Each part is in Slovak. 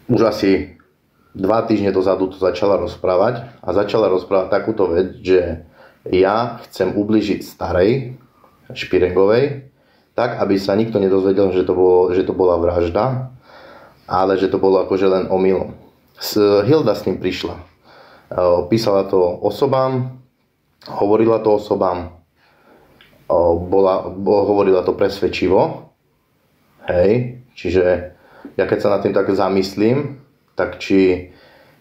už asi 2 týždne dozadu to začala rozprávať a začala rozprávať takúto vec, že ja chcem ublížiť starej Špirengovej, tak aby sa nikto nedozvedel, že to bola vražda, ale že to bolo akože len omylom. Hilda s tým prišla. Písala to osobám, hovorila to osobám, hovorila to presvedčivo. Hej, čiže ja keď sa nad tým tak zamyslím, tak či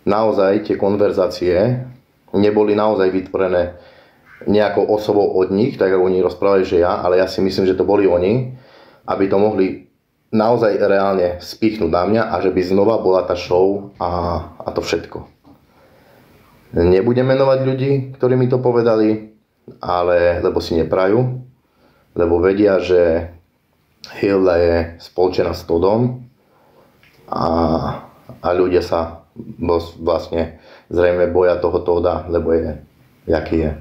naozaj tie konverzácie neboli naozaj vytvorené nejakou osobou od nich, tak ako oni rozprávali, že ja, ale ja si myslím, že to boli oni, aby to mohli naozaj reálne spichnúť na mňa a že by znova bola tá show a to všetko. Nebudem menovať ľudí, ktorí mi to povedali, lebo si neprajú, lebo vedia, že Hilda je spolčená s Todom a ľudia sa vlastne zrejme boja toho Toda, lebo je, jaký je.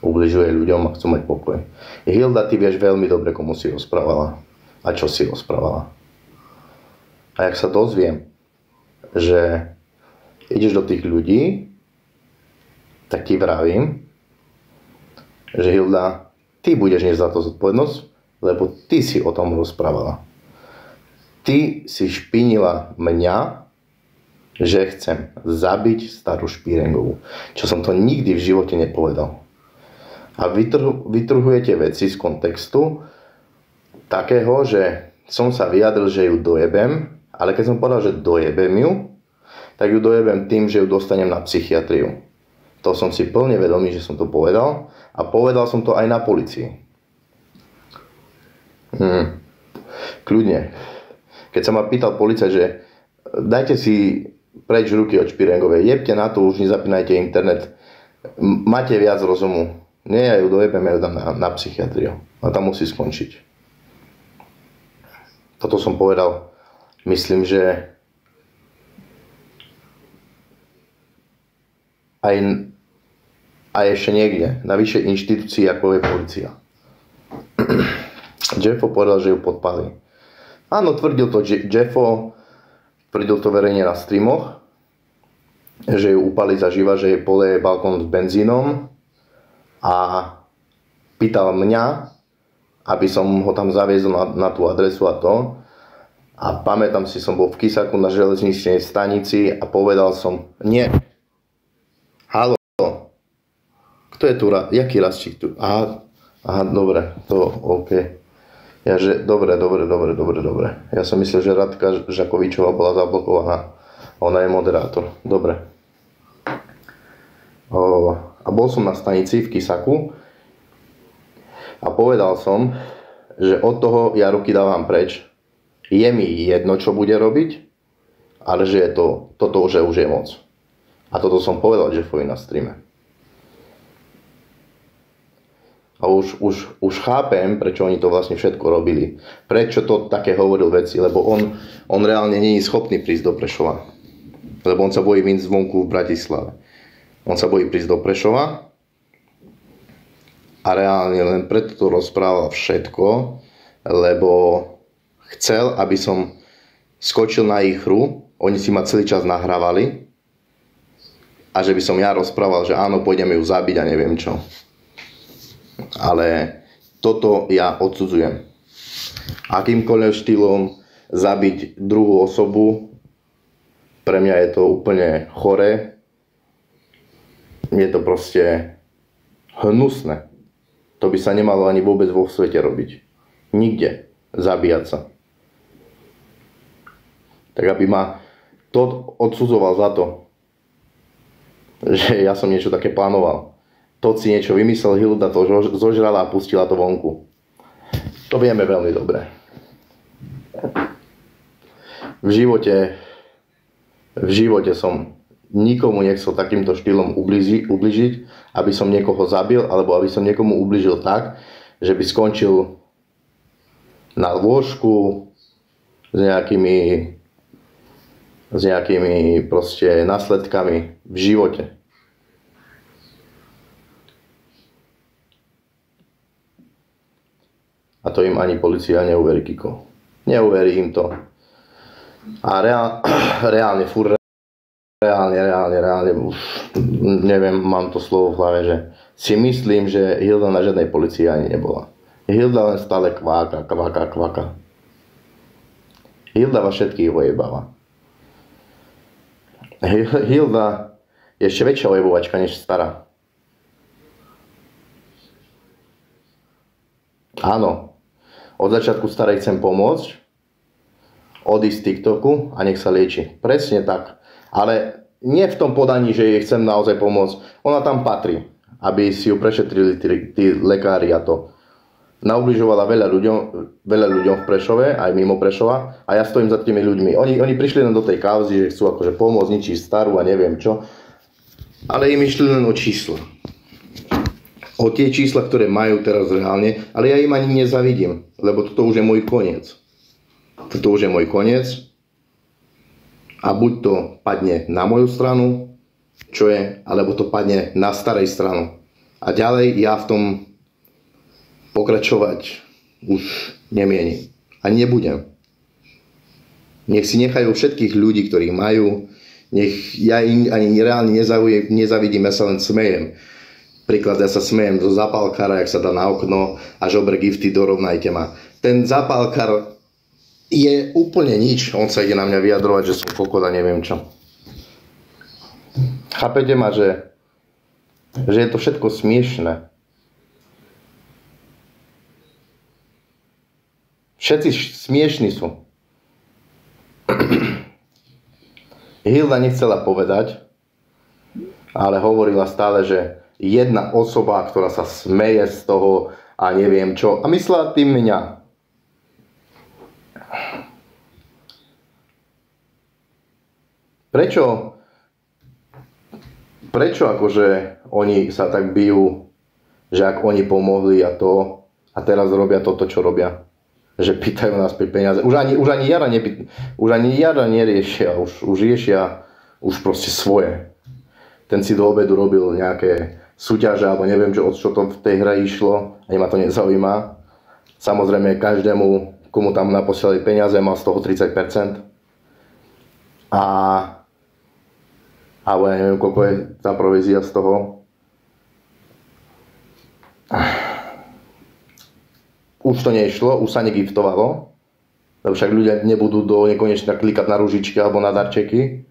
Ubližuje ľuďom a chcú mať pokoj. Hilda, ty vieš veľmi dobre, komu si rozprávala a čo si rozprávala. A jak sa dozviem, že ideš do tých ľudí, tak ti vravím, že Hilda, ty budeš nieť za to zodpovednosť, lebo ty si o tom rozprávala. Ty si špinila mňa, že chcem zabiť starú Špirengovú. Čo som to nikdy v živote nepovedal. A vytrhujete veci z kontextu takého, že som sa vyjadril, že ju dojebem, ale keď som povedal, že dojebem ju, tak ju dojebem tým, že ju dostanem na psychiatriu. To som si plne vedomý, že som to povedal a povedal som to aj na policii. Kľudne. Keď sa ma pýtal policajt, že dajte si preč ruky od Špirengovej, jebte na to, už nezapínajte internet, máte viac rozumu. Nie, ja ju dojebem, ja ju dám na psychiatriu. A tam musí skončiť. Toto som povedal, myslím, že aj ešte niekde, na vyššej inštitúcii, ako je polícia. Jeffo povedal, že ju podpálí. Áno, tvrdil to Jeffo, tvrdil to verejne na streamoch, že ju upálí zaživa, že jej poleje balkón s benzínom a pýtal mňa, aby som ho tam zaviezol na tú adresu a to. A pamätám si, som bol v Kisaku na železničnej stanici a povedal som, nie. Haló, kto je tu? Jaký Rasčík tu? Aha, dobre, to OK. Ja, že dobre. Ja som myslel, že Radka Žakovičová bola zablokovaná. Ona je moderátor. Dobre. A bol som na stanici v Kisaku a povedal som, že od toho ja ruky dávam preč. Je mi jedno, čo bude robiť, ale že je toto že už je moc. A toto som povedal Jeffovi na streame. A už chápem, prečo oni to vlastne všetko robili. Prečo to také hovoril veci, lebo on reálne nie je schopný prísť do Prešova. Lebo on sa bojí vyjsť zvonku v Bratislave. On sa bojí prísť do Prešova a reálne len preto to rozprával všetko, lebo chcel, aby som skočil na ich hru, oni si ma celý čas nahrávali a že by som ja rozprával, že áno, pôjdeme ju zabiť a neviem čo. Ale toto ja odsudzujem. Akýmkoľvek štýlom zabiť druhú osobu, pre mňa je to úplne choré. Je to proste hnusné. To by sa nemalo ani vôbec vo svete robiť. Nikde. Zabíjať sa. Tak aby ma to odsudzoval za to, že ja som niečo také plánoval. To si niečo vymyslel, Hilda to zožrala a pustila to vonku. To vieme veľmi dobre. V živote som nikomu nechcel takýmto štýlom ubližiť, aby som niekoho zabil, alebo aby som niekomu ubližil tak, že by skončil na lôžku s nejakými proste následkami v živote. A to im ani polícia neuverí, Kiko. Neuverí im to. A reálne, reálne, už neviem, mám to slovo v hlave, že si myslím, že Hilda na žiadnej policii ani nebola. Hilda len stále kváka. Hilda vás všetkých ojebáva. Hilda je ešte väčšia ojebovačka než stará. Áno, od začiatku starej chcem pomôcť, odísť z TikToku a nech sa lieči. Presne tak. Ale nie v tom podaní, že jej chcem naozaj pomôcť. Ona tam patrí, aby si ju prešetrili tí lekári a to. Naubližovala veľa ľuďom v Prešove, aj mimo Prešova, a ja stojím za tými ľuďmi. Oni prišli len do tej kauzy, že chcú akože pomôcť, ničiť starú a neviem čo. Ale im išli len o čísla. O tie čísla, ktoré majú teraz reálne, ale ja im ani nezavidím, lebo toto už je môj koniec. Toto už je môj koniec. A buď to padne na moju stranu, čo je, alebo to padne na starej stranu. A ďalej ja v tom pokračovať už nemienim. A nebudem. Nech si nechajú všetkých ľudí, ktorých majú. Nech ja im ani reálne nezavidím, ja sa len smejem. Príklad, ja sa smejem zo zapálkara, jak sa dá na okno a žobre gifty, dorovnajte ma. Ten zapálkar je úplne nič. On sa ide na mňa vyjadrovať, že som kokot a neviem čo. Chápete ma, že je to všetko smiešné. Všetci smiešní sú. Hilda nechcela povedať, ale hovorila stále, že jedna osoba, ktorá sa smeje z toho a neviem čo. A myslela tým mňa. Prečo akože oni sa tak bijú, že ak oni pomohli a to, a teraz robia toto, čo robia? Že pýtajú nás pri peniaze. Už ani Jara neriešia, už riešia už proste svoje. Ten si do obedu robil nejaké súťaže, alebo neviem, o čo to v tej hre išlo, ani ma to nezaujíma. Samozrejme, každému, komu tam naposielali peniaze, mal z toho 30%. Alebo ja neviem, koľko je tá provízia z toho. Už to nešlo, už sa negiftovalo, lebo však ľudia nebudú do nekonečna klikať na ružičky alebo na darčeky.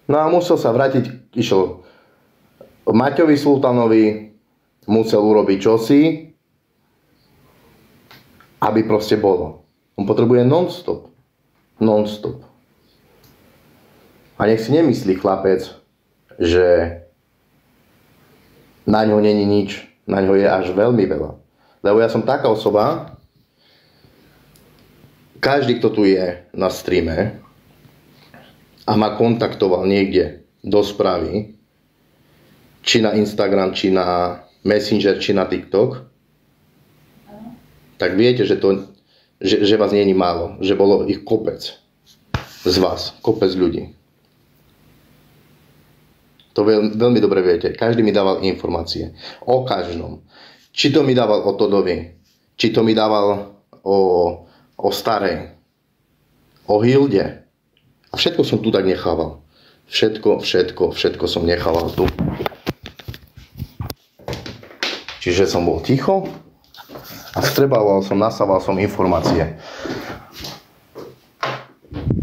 No a musel sa vrátiť, išiel Maťovi Sultanovi, musel urobiť čosi, aby proste bolo. On potrebuje non-stop. Non-stop. A nech si nemyslí chlapec, že na ňo není nič, na ňo je až veľmi veľa. Lebo ja som taká osoba, každý, kto tu je na streame a ma kontaktoval niekde do správy, či na Instagram, či na Messenger, či na TikTok, tak viete, že vás nie je málo, že bolo ich kopec z vás, kopec ľudí. To veľmi dobre viete. Každý mi dával informácie o každom. Či to mi dával o Todovi, či to mi dával o starej, o Hilde. A všetko som tu tak nechával. Všetko som nechával tu. Čiže som bol ticho a nasával som informácie.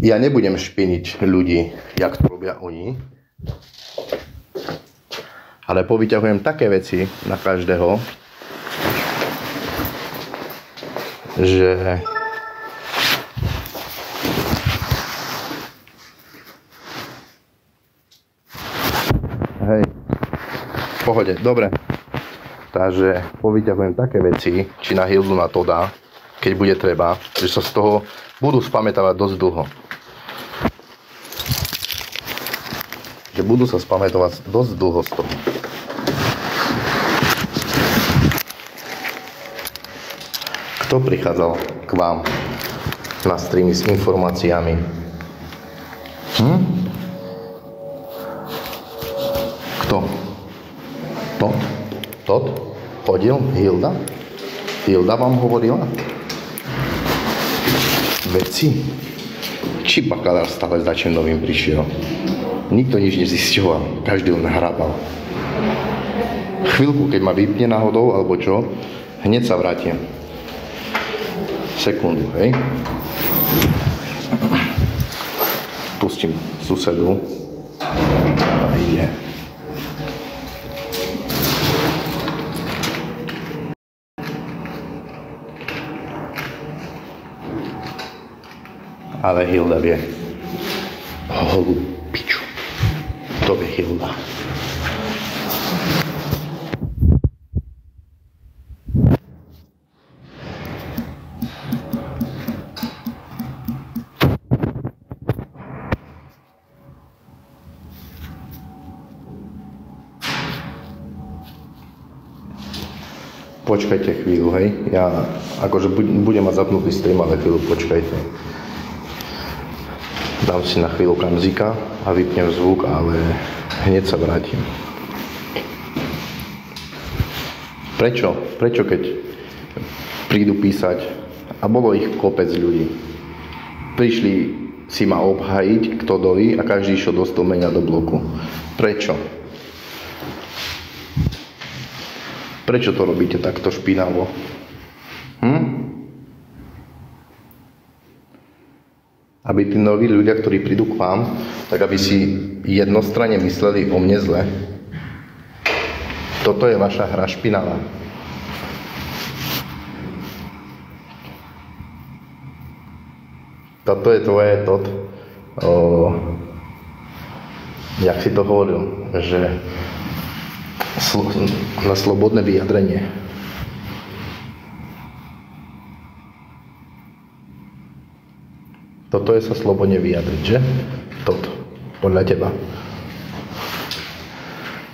Ja nebudem špiniť ľudí, jak to robia oni, ale povyťahujem také veci na každého, že hej, v pohode, dobre. Takže povyťahujem také veci, či na Hildu, na Toda, keď bude treba, že sa z toho budú spamätávať dosť dlho. Že budú sa spamätovať dosť dlho z toho. Kto prichádzal k vám na streamy s informáciami? Kto? Tod? Chodil? Hilda? Hilda vám hovorila? Veci? či bakalár stále za čím novým prišiel. Nikto nič nezisťoval, každý len hrábal. Chvíľku, keď ma vypne náhodou, alebo čo, hneď sa vrátim. Sekundu, hej. Pustím susedu a ide. Ale Hilda vie. Holú piču. To vie Hilda. Počkajte chvíľu, hej. Ja akože budem mať zapnutý stream, ale chvíľu počkajte. Dám si na chvíľu kamzika a vypnem zvuk, ale hneď sa vrátim. Prečo? Prečo keď prídu písať, a bolo ich kopec ľudí, prišli si ma obhájiť, kto doví, a každý išiel do stlmenia do bloku. Prečo? Prečo to robíte takto špinavo? Aby tí noví ľudia, ktorí prídu k vám, tak aby si jednostranne mysleli o mne zle. Toto je vaša hra špinavá. Toto je tvoje jak si to hovoril, že na slobodné vyjadrenie. Toto je sa slobodne vyjadriť, že? Toto, podľa teba.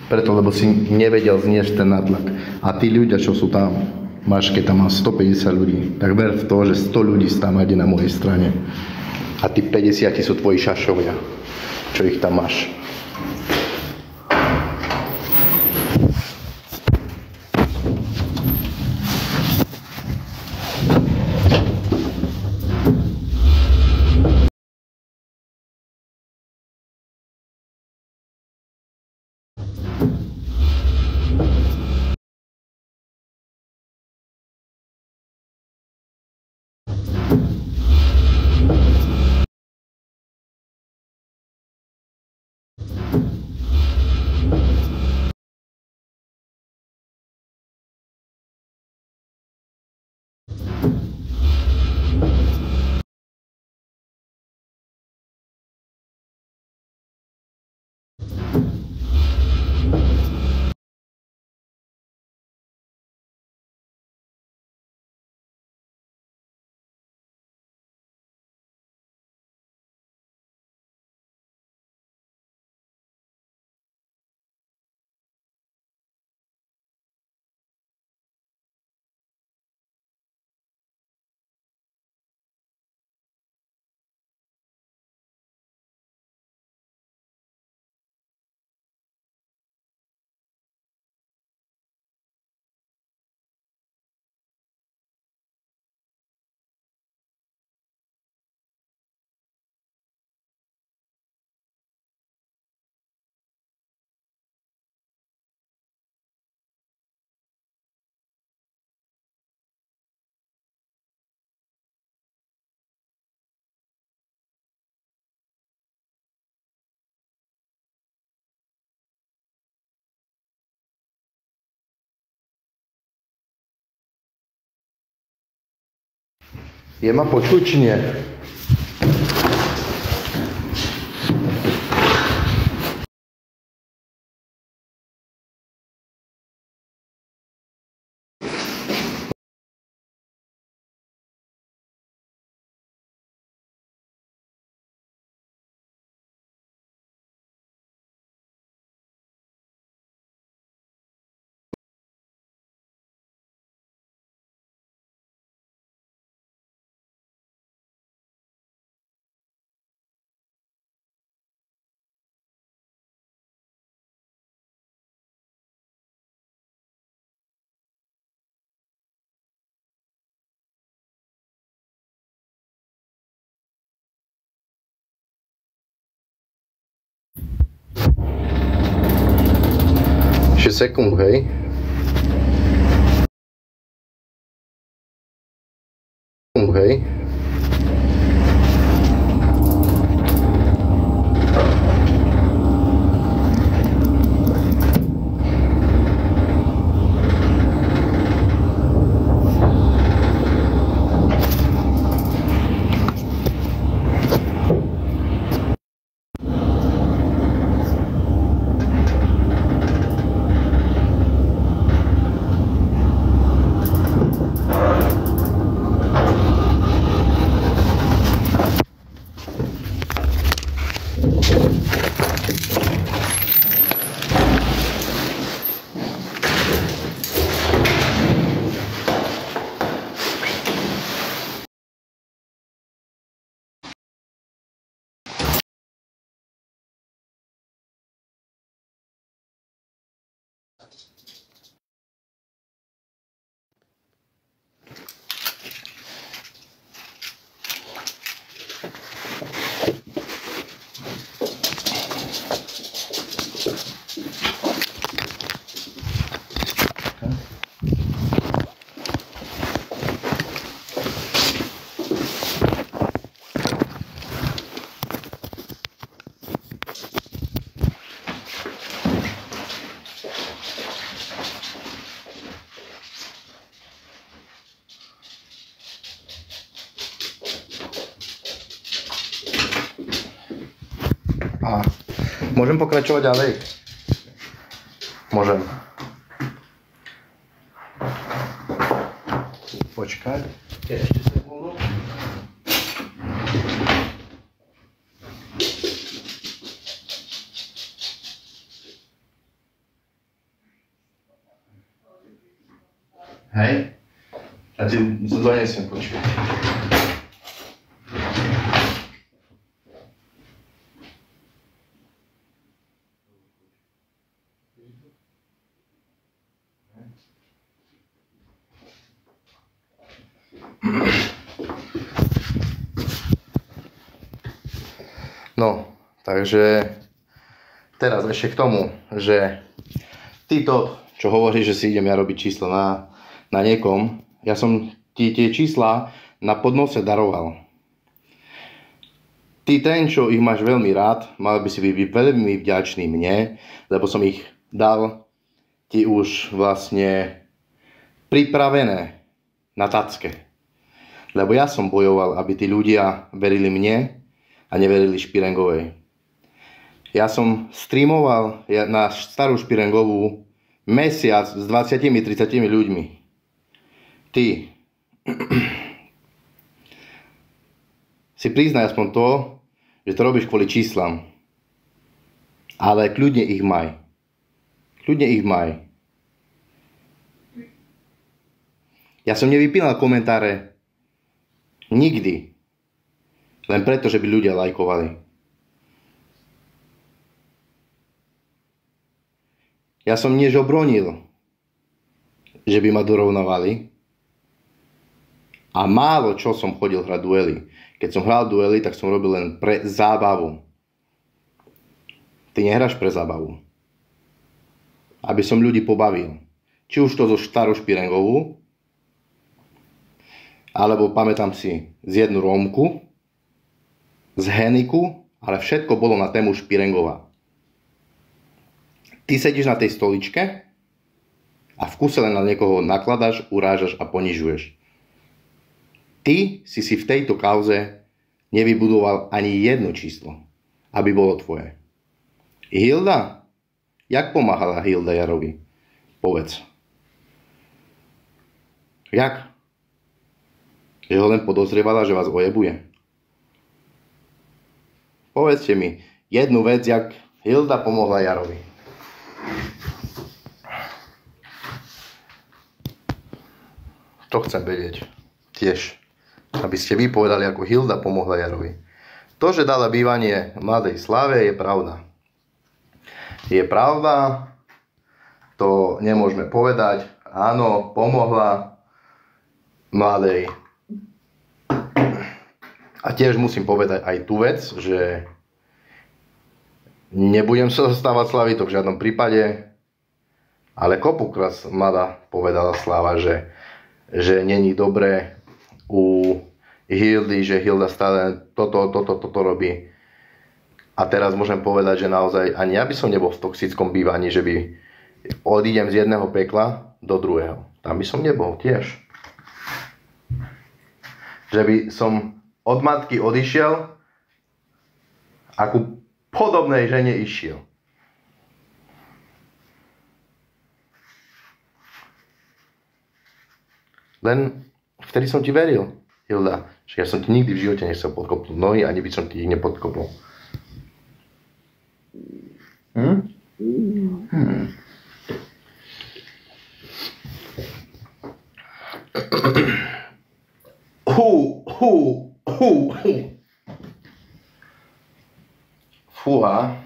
Preto, lebo si nevedel zniesť ten nátlak. A tí ľudia, čo sú tam, máš, keď tam má 150 ľudí, tak ver v to, že 100 ľudí tam máte na mojej strane. A tí 50 sú tvoji šašovia, čo ich tam máš. Je ma počuť, či nie? Ešte sekundu, hej. Hej. A môžem pokračovať ďalej? Môžem. Počkaj. Ešte sekundu. Hej. A ti donesiem, počkaj. No, takže teraz ešte k tomu, že týto, čo hovorí, že si idem ja robiť číslo na niekom, ja som ti tie čísla na podnose daroval. Ty ten, čo ich máš veľmi rád, mal by si byť veľmi vďačný mne, lebo som ich dal ti už vlastne pripravené na tacke. Lebo ja som bojoval, aby tí ľudia verili mne a neverili Špirengovej. Ja som streamoval na starú Špirengovú mesiac s 20-30 ľuďmi. Ty si priznaj aspoň to, že to robíš kvôli číslam. Ale kľudne ich maj. Kľudne ich maj. Ja som nevypínal komentáre nikdy. Len preto, že by ľudia lajkovali. Ja som nežobronil, že by ma dorovnávali. A málo čo som chodil hrať duely. Keď som hral duely, tak som robil len pre zábavu. Ty nehráš pre zábavu. Aby som ľudí pobavil. Či už to zo starú Špirengovú, alebo pamätám si z jednu Rómku, z Heniku, ale všetko bolo na tému Špirengová. Ty sedíš na tej stoličke a v kuse len na niekoho nakladáš, urážaš a ponižuješ. Ty si v tejto kauze nevybudoval ani jedno číslo, aby bolo tvoje. Hilda? Jak pomáhala Hilda Jarovi? Povedz. Jak? Že ho len podozrievala, že vás ojebuje? Povedzte mi jednu vec, jak Hilda pomohla Jarovi. To chcem vedieť. Tiež. Aby ste vy povedali, ako Hilda pomohla Jarovi. To, že dala bývanie Mladej Slave, je pravda. Je pravda. To nemôžeme povedať. Áno, pomohla Mladej. A tiež musím povedať aj tú vec, že nebudem sa zastávať Slavy, to v žiadnom prípade. Ale kopukrát mladá povedala Sláva, že není dobré u Hildy, že Hilda stále toto robí. A teraz môžem povedať, že naozaj ani ja by som nebol v toxickom bývaní, že by odídem z jedného pekla do druhého. Tam by som nebol tiež. Že by som od matky odišiel a ku podobnej žene išiel. Len vtedy som ti veril, Hilda, že ja som ti nikdy v živote nechcel podkopnúť nohy, ani by som ti ich nepodkopol. Fúha.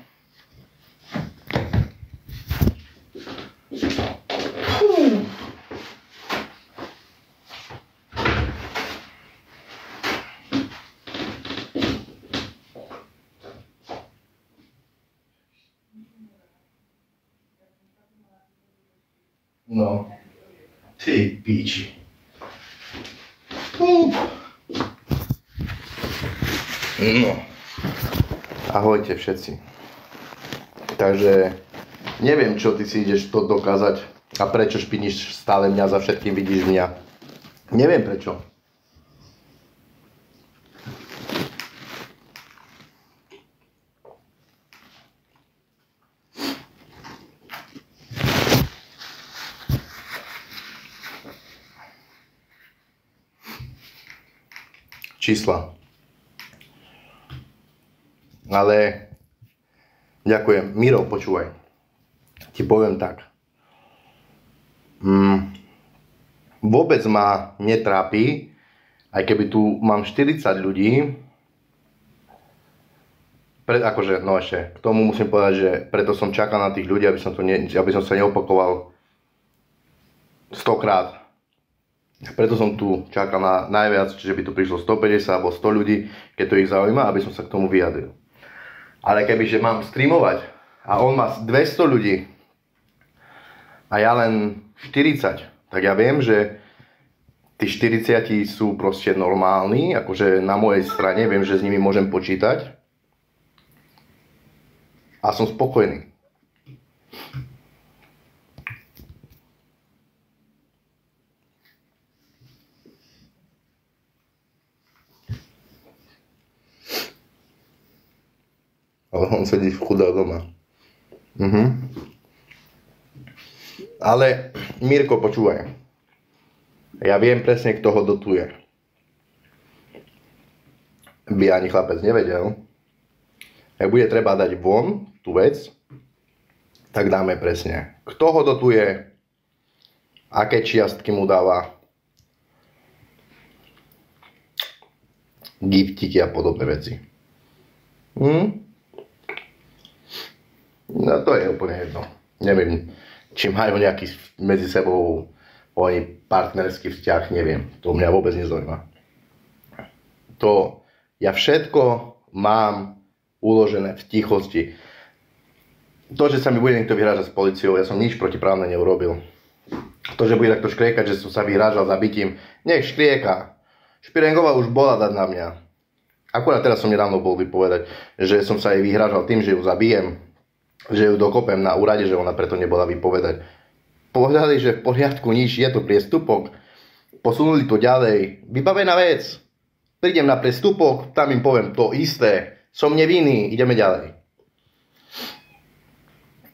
No, ty píči. No, ahojte všetci. Takže neviem, čo ty si ideš to dokázať a prečo špiníš stále mňa, za všetkým vidíš mňa. Neviem prečo. Čísla. Ale ďakujem. Miro, počúvaj. Ti poviem tak. Vôbec ma netrápi, aj keby tu mám 40 ľudí, akože, no ešte, k tomu musím povedať, že preto som čakal na tých ľudí, aby som sa neopakoval 100-krát. Preto som tu čakal na najviac, čiže by tu prišlo 150 alebo 100 ľudí, keď to ich zaujíma, aby som sa k tomu vyjadril. Ale kebyže mám streamovať a on má 200 ľudí a ja len 40, tak ja viem, že tí 40 sú proste normálni, akože na mojej strane, viem, že s nimi môžem počítať a som spokojný. Ale on sedí v chudá doma. Ale Mirko, počúvaj. Ja viem presne, kto ho dotuje. By ani chlapec nevedel. Ak bude treba dať von tú vec, tak dáme presne. Kto ho dotuje, aké čiastky mu dáva, giftiky a podobné veci. No to je úplne jedno. Neviem, či majú nejaký medzi sebou oni partnerský vzťah, neviem. To mňa vôbec nezaujíma. To ja všetko mám uložené v tichosti. To, že sa mi bude niekto vyhrážať s políciou, ja som nič protiprávne neurobil. To, že bude takto škriekať, že som sa vyhrážal zabitím, nech škrieka. Špirengová už bola dať na mňa. Akurát teraz som nedávno bol vypovedať, že som sa jej vyhrážal tým, že ju zabijem. Že ju dokopem na úrade, že ona preto nebola vypovedať. Povedali, že v poriadku, nič, je to priestupok. Posunuli to ďalej. Vybavená vec. Prídem na priestupok, tam im poviem to isté. Som nevinný, ideme ďalej.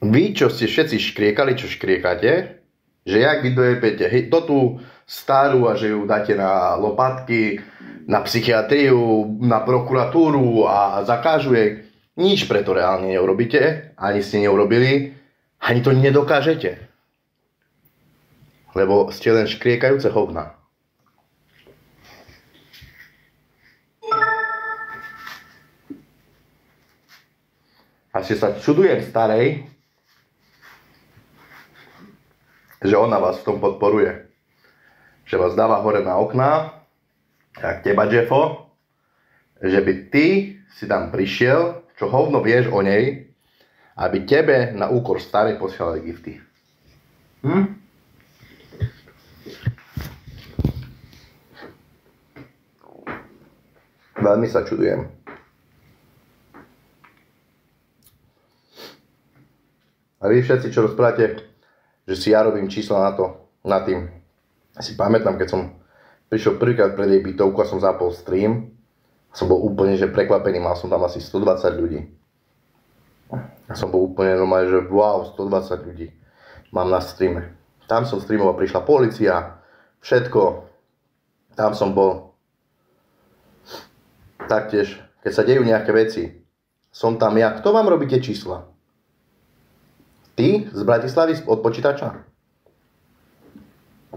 Vy, čo ste všetci škriekali, čo škriekate, že jak vy dojepete to tú starú a že ju dáte na lopatky, na psychiatriu, na prokuratúru a zakážu jej. Nič preto reálne neurobíte, ani ste neurobili, ani to nedokážete. Lebo ste len škriekajúce hovna. A si sa čudujem starej, že ona vás v tom podporuje. Že vás dáva hore na okná, jak teba, Jeffo, že by ty si tam prišiel, čo hovno vieš o nej, aby tebe na úkor starej posielali gifty. Veľmi sa čudujem. A vy všetci, čo rozprávate, že si ja robím čísla na tým. Ja si pamätám, keď som prišiel prvýkrát pred jej bytovku a som zapol stream, som bol úplne že prekvapený, mal som tam asi 120 ľudí. Ja som bol úplne normálne, že wow, 120 ľudí mám na streame. Tam som streamoval, prišla polícia, všetko, tam som bol. Taktiež, keď sa dejú nejaké veci, som tam ja. Kto vám robí tie čísla? Ty z Bratislavy od počítača?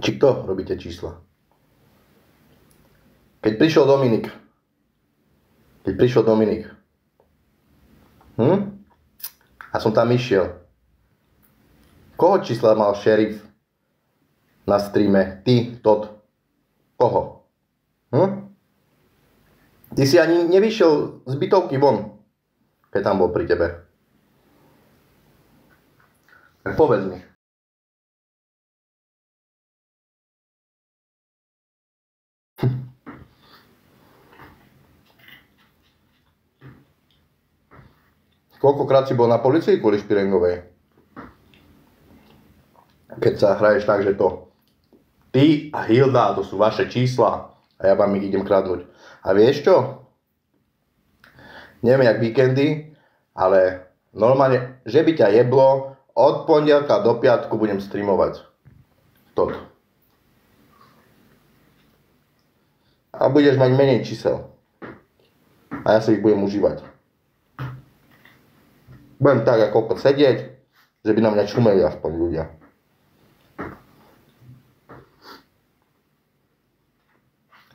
Či kto robí tie čísla? Keď prišiel Dominik. A som tam išiel. Koho čísla mal šerif na streame? Ty, Todd. Koho? Ty si ani nevyšiel z bytovky von, keď tam bol pri tebe. Tak povedz mi. Koľkokrát si bol na polícii kvôli Špirengovej? Keď sa hraješ tak, že to ty a Hilda, to sú vaše čísla a ja vám ich idem kradnúť. A vieš čo? Neviem jak víkendy, ale normálne, že by ťa jeblo, od pondelka do piatku budem streamovať. Toto. A budeš mať menej čísel. A ja si ich budem užívať. Budem tak ako sedieť, že by na mňa čumeli aspoň ľudia.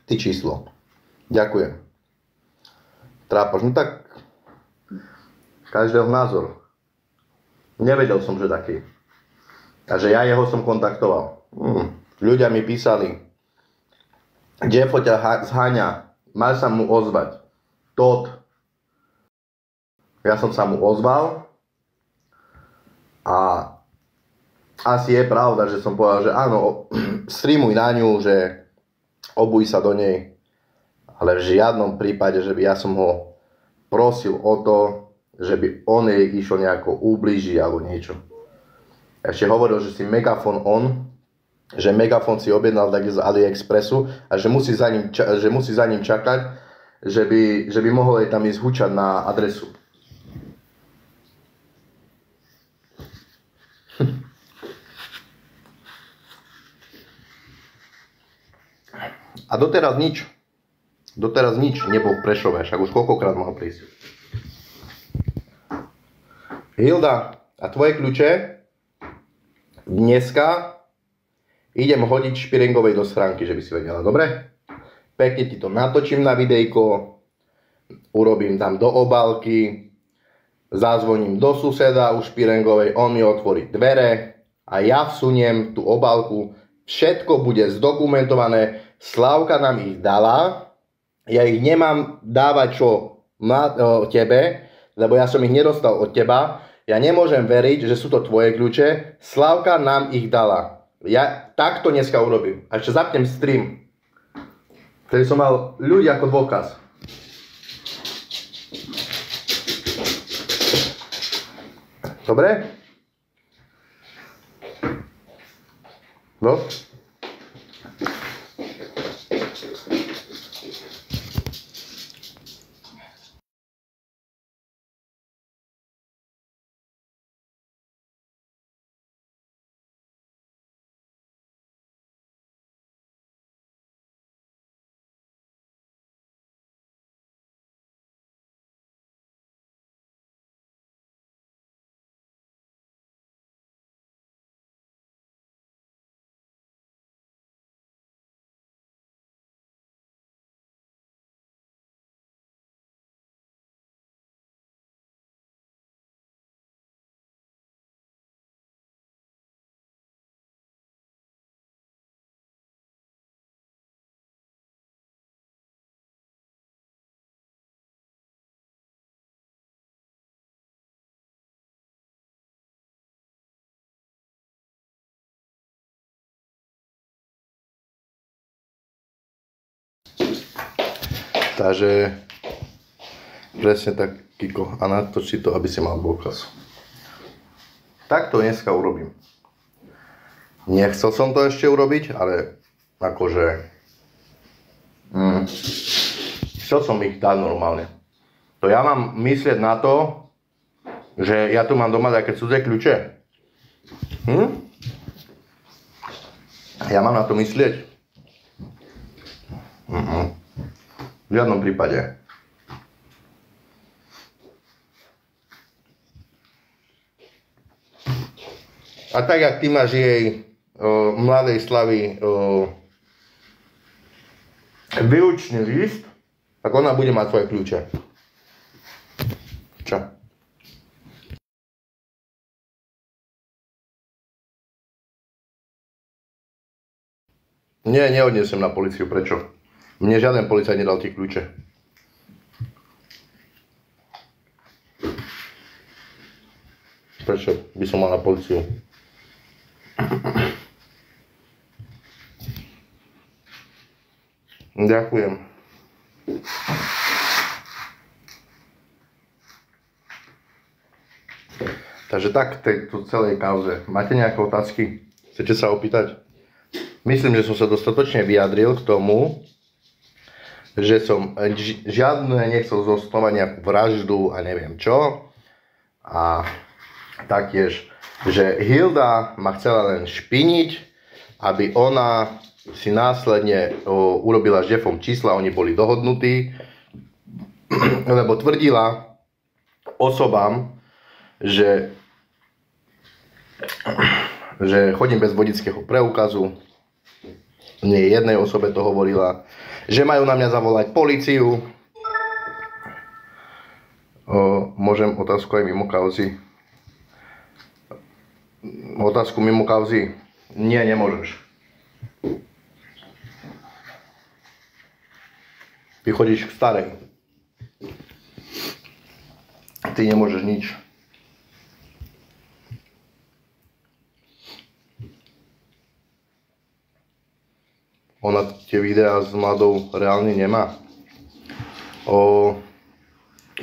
Ty číslo. Ďakujem. Trápaš. No tak každého názor. Nevedel som, že taký. A že ja jeho som kontaktoval. Ľudia mi písali, Jeffo ťa zháňa, máš sa mu ozvať. Todd. Ja som sa mu ozval a asi je pravda, že som povedal, že áno, streamuj na ňu, že obuj sa do nej. Ale v žiadnom prípade, že by ja som ho prosil o to, že by on jej išiel nejako ublížiť alebo niečo. Ešte hovoril, že si megafón že megafón si objednal tak z AliExpressu a že musí za ním čakať, že by mohol jej tam ísť hučať na adresu. A doteraz nič nebol v Prešove, však už koľkokrát mohol prísť. Hilda, a tvoje kľúče? Dneska idem hodiť Špirengovej do schránky, že by si vedela, dobre? Pekne ti to natočím na videjko, urobím tam do obálky, zazvoním do suseda u Špirengovej, on mi otvorí dvere a ja vsuniem tú obálku, všetko bude zdokumentované, Slávka nám ich dala, ja ich nemám dávať tebe, lebo ja som ich nedostal od teba, ja nemôžem veriť, že sú to tvoje kľúče, Slávka nám ich dala. Ja takto dneska urobím. A ešte zapnem stream, ktorý som mal ľudí ako dôkaz. Dobre? No? Takže presne tak, Kiko. A natočí to, aby si mal dôkaz. Tak to dneska urobím. Nechcel som to ešte urobiť, ale akože... Chcel som ich dať normálne. To ja mám myslieť na to, že ja tu mám doma také cudzie kľúče. Ja mám na to myslieť? V žiadnom prípade. A tak, jak ty máš jej mladej Slavy výučný list, tak ona bude mať tvoje kľúče. Čo? Nie, neodnesem na políciu. Prečo? Mne žiaden policajt nedal tie kľúče. Prečo by som mal na políciu? Ďakujem. Takže tak, tejto celej kauze. Máte nejaké otázky? Chcete sa opýtať? Myslím, že som sa dostatočne vyjadril k tomu, že som žiadne nechcel zosnovať nejakú vraždu a neviem čo. A taktiež, že Hilda ma chcela len špiniť, aby ona si následne urobila s Jeffom čísla, oni boli dohodnutí, lebo tvrdila osobám, že chodím bez vodičského preukazu. Nie jednej osobe to hovorila, že majú na mňa zavolať políciu. Môžem otázku aj mimo kauzy? Otázku mimo kauzy? Nie, nemôžeš. Ty chodíš k starej. Ty nemôžeš nič. Ona tie videá s mladou reálne nemá.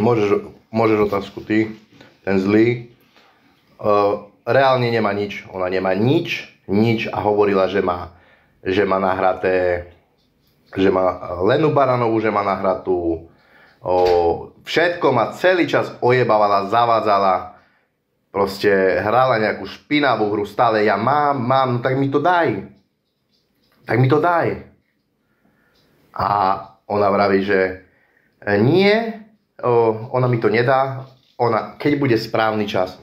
Môžeš otázku ty, ten zlý. Reálne nemá nič. Ona nemá nič a hovorila, že má nahraté, že má Lenu Baranovú, že má nahratú. Všetko ma celý čas ojebávala, zavádzala. Proste hrala nejakú špinavú hru stále. Ja mám, no tak mi to daj. Tak mi to daj. A ona vraví, že nie, ona mi to nedá. Keď bude správny čas,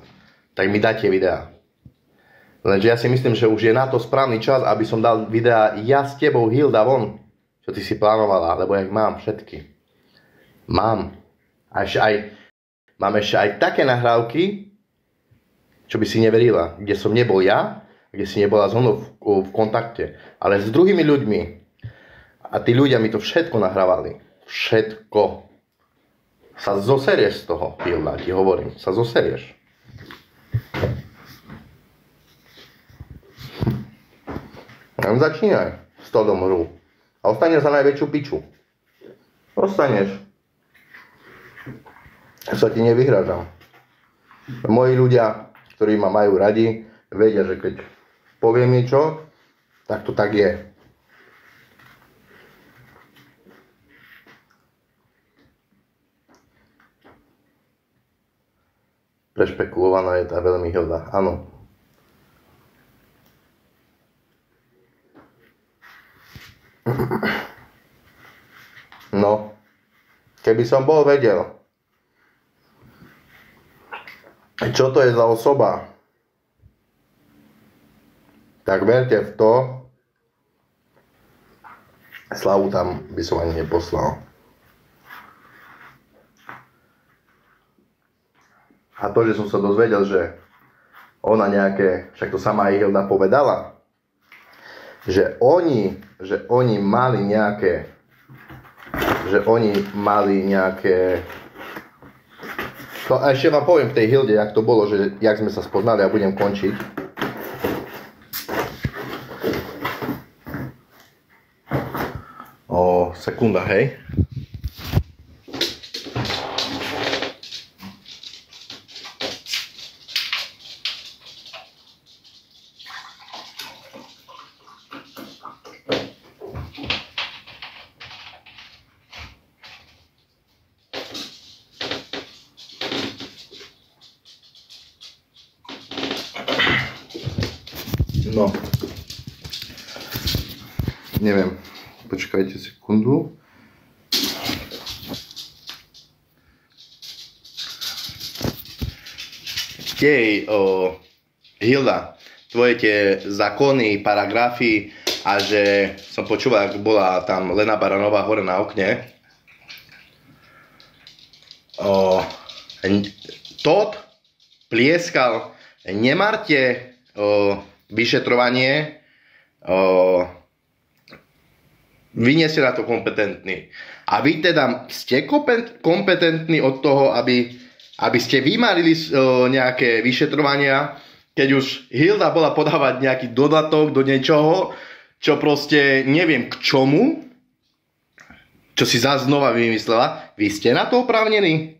tak mi dá tie videá. Lenže ja si myslím, že už je na to správny čas, aby som dal videá ja s tebou, Hilda, von. Čo ty si plánovala, lebo ja ich mám všetky. Mám. Mám ešte aj také nahrávky, čo by si neverila, kde som nebol ja, kde si nebola so mnou v kontakte, ale s druhými ľuďmi. A tí ľudia mi to všetko nahrávali. Všetko. Sa zoserieš z toho, Hilda, ti hovorím. Sa zoserieš. Začínaj s tom hru. A ostaneš za najväčšiu piču. Ostaneš. Ja sa ti nevyhrážam. Moji ľudia, ktorí ma majú radi, vedia, že keď poviem niečo, tak to tak je. Prešpekulovaná je tá veľmi Hilda. Áno. No, keby som bol vedel, čo to je za osoba, tak verte v to, Slavu tam by som ani neposlal. A to, že som sa dozvedel, že ona nejaké, však to sama aj Hilda povedala, že oni mali nejaké, to a ešte vám poviem v tej Hilde, jak to bolo, že jak sme sa spoznali a budem končiť. Sekunda, hej. No. Neviem. Počkajte sekundu. Hilda, tvoje tie zákony, paragrafy a že som počúval, ak bola tam Lena Baranová hore na okne. Todd plieskal, nemarte vyšetrovanie, vy nie ste na to kompetentní. A vy teda ste kompetentní od toho, aby ste vymarili nejaké vyšetrovania, keď už Hilda bola podávať nejaký dodatok do niečoho, čo proste neviem k čomu, čo si zás znova vymyslela. Vy ste na to oprávnení?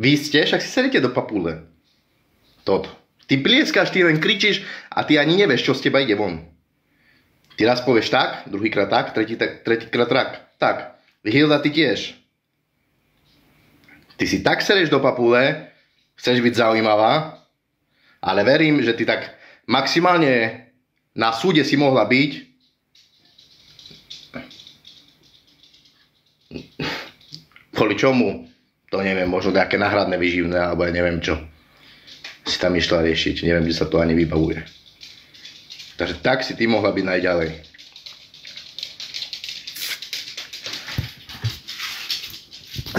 Vy ste? Však si sedíte do papule. Toto. Ty plieskáš, ty len kričíš a ty ani nevieš, čo z teba ide von. Ty raz povieš tak, druhýkrát tak, tretíkrát tak. Hilda, ty tiež. Ty si tak sereš do papule, chceš byť zaujímavá, ale verím, že ty tak maximálne na súde si mohla byť kvôli čomu, to neviem, možno nejaké náhradné výživné, alebo ja neviem čo si tam išla riešiť, neviem, že sa to ani vybavuje. Takže tak si ty mohla byť najďalej.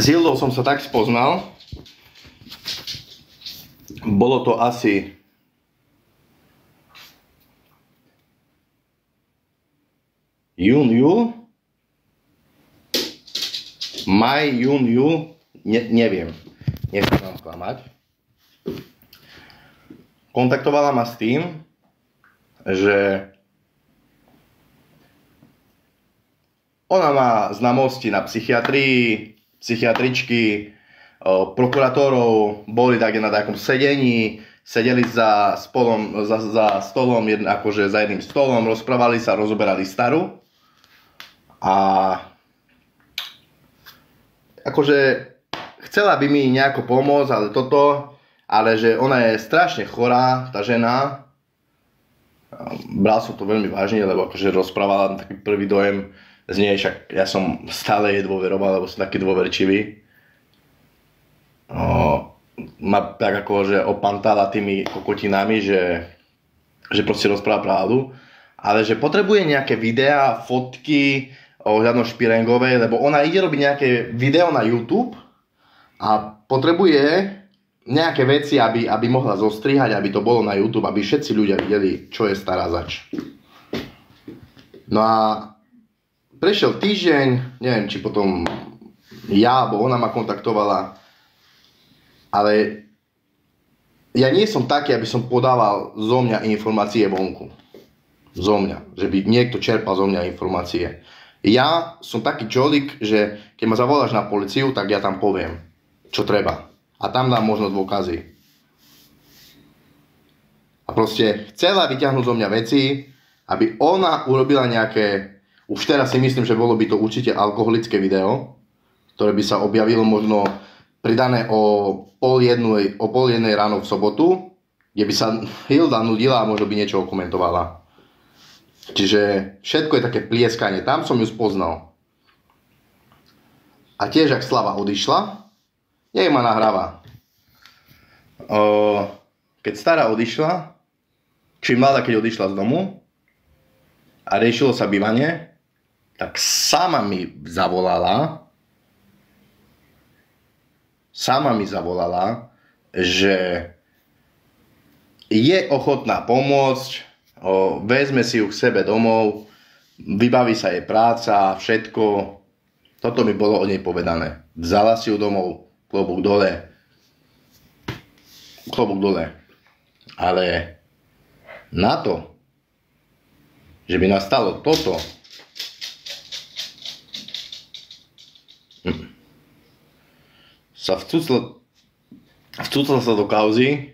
S Hildou som sa tak spoznal, bolo to asi maj, jún, neviem, nechcem vám klamať. Kontaktovala ma s tým, že ona má známosti na psychiatrii, psychiatričky, prokurátorov, boli také na takom sedení, sedeli za stolom, akože za jedným stolom, rozprávali sa, rozoberali staru. A akože chcela by mi nejako pomôcť, ale že ona je strašne chorá, tá žena. Bral som to veľmi vážne, lebo akože rozprávala taký prvý dojem z nej, však ja som stále jej dôveroval, lebo som taký dôverčivý. Ma tak akože opantala tými kokotinami, že proste rozpráva pravdu, ale že potrebuje nejaké videá, fotky o žiadnom Špirengovej, lebo ona ide robiť nejaké video na YouTube a potrebuje nejaké veci, aby mohla zostrihať, aby to bolo na YouTube, aby všetci ľudia videli, čo je stará zač. No a prešiel týždeň, neviem, či potom ja, alebo ona ma kontaktovala, ale ja nie som taký, aby som podával zo mňa informácie vonku. Zo mňa, že by niekto čerpal zo mňa informácie. Ja som taký čolík, že keď ma zavoláš na políciu, tak ja tam poviem, čo treba. A tam dám možno dôkazy. A proste chcela vyťahnuť zo mňa veci, aby ona urobila nejaké, už teraz si myslím, že bolo by to určite alkoholické video, ktoré by sa objavilo možno pridané o pol jednej ráno v sobotu, kde by sa Hilda nudila a možno by niečo komentovala. Čiže všetko je také plieskanie. Tam som ju spoznal. A tiež, ak Slava odišla, nech ma nahráva. Keď stará odišla, či mladá, keď odišla z domu a riešilo sa bývanie, tak sama mi zavolala, že je ochotná pomôcť, vezme si ju k sebe domov, vybaví sa jej práca, všetko. Toto mi bolo o nej povedané. Vzala si ju domov, klobúk dole. Ale na to, že by nastalo toto, sa vcúcla sa do kauzy.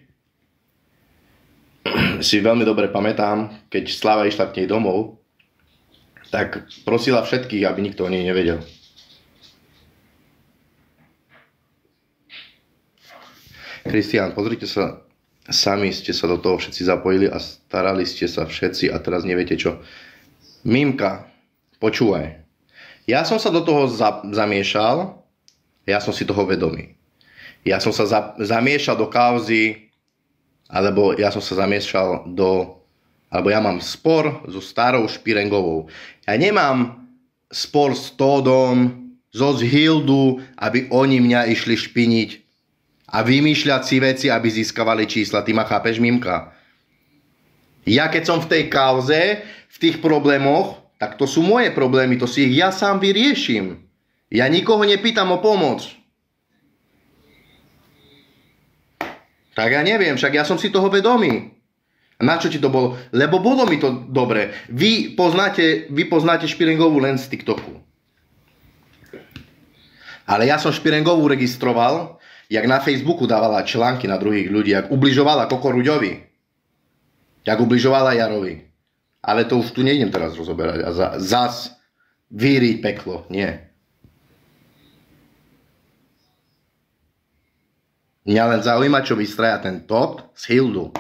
Si veľmi dobre pamätám, keď Slava išla k nej domov, tak prosila všetkých, aby nikto o nej nevedel. Kristián, pozrite sa Sami ste sa do toho všetci zapojili a starali ste sa všetci a teraz neviete čo. Mimka, počúvaj. Ja som sa do toho zamiešal, ja som si toho vedomý. Ja som sa zamiešal do kauzy, alebo ja som sa zamiešal alebo ja mám spor so starou Špirengovou. Ja nemám spor s Tódom, zo Hildu, aby oni mňa išli špiniť a vymýšľať si veci, aby získavali čísla. Ty ma chápeš, Mimka? Ja keď som v tej kauze, v tých problémoch, tak to sú moje problémy, to si ich ja sám vyrieším. Ja nikoho nepýtam o pomoc. Tak ja neviem, však ja som si toho vedomý. Na čo ti to bolo? Lebo bolo mi to dobre. Vy poznáte Špirengovú len z TikToku. Ale ja som Špirengovú registroval, jak na Facebooku dávala články na druhých ľudí, jak ubližovala Koko Ruďovi, jak ubližovala Jarovi. Ale to už tu nejdem teraz rozoberať a zas víriť peklo. Nie. Mňa len zaujíma, čo vystraja ten Tód z Hildu.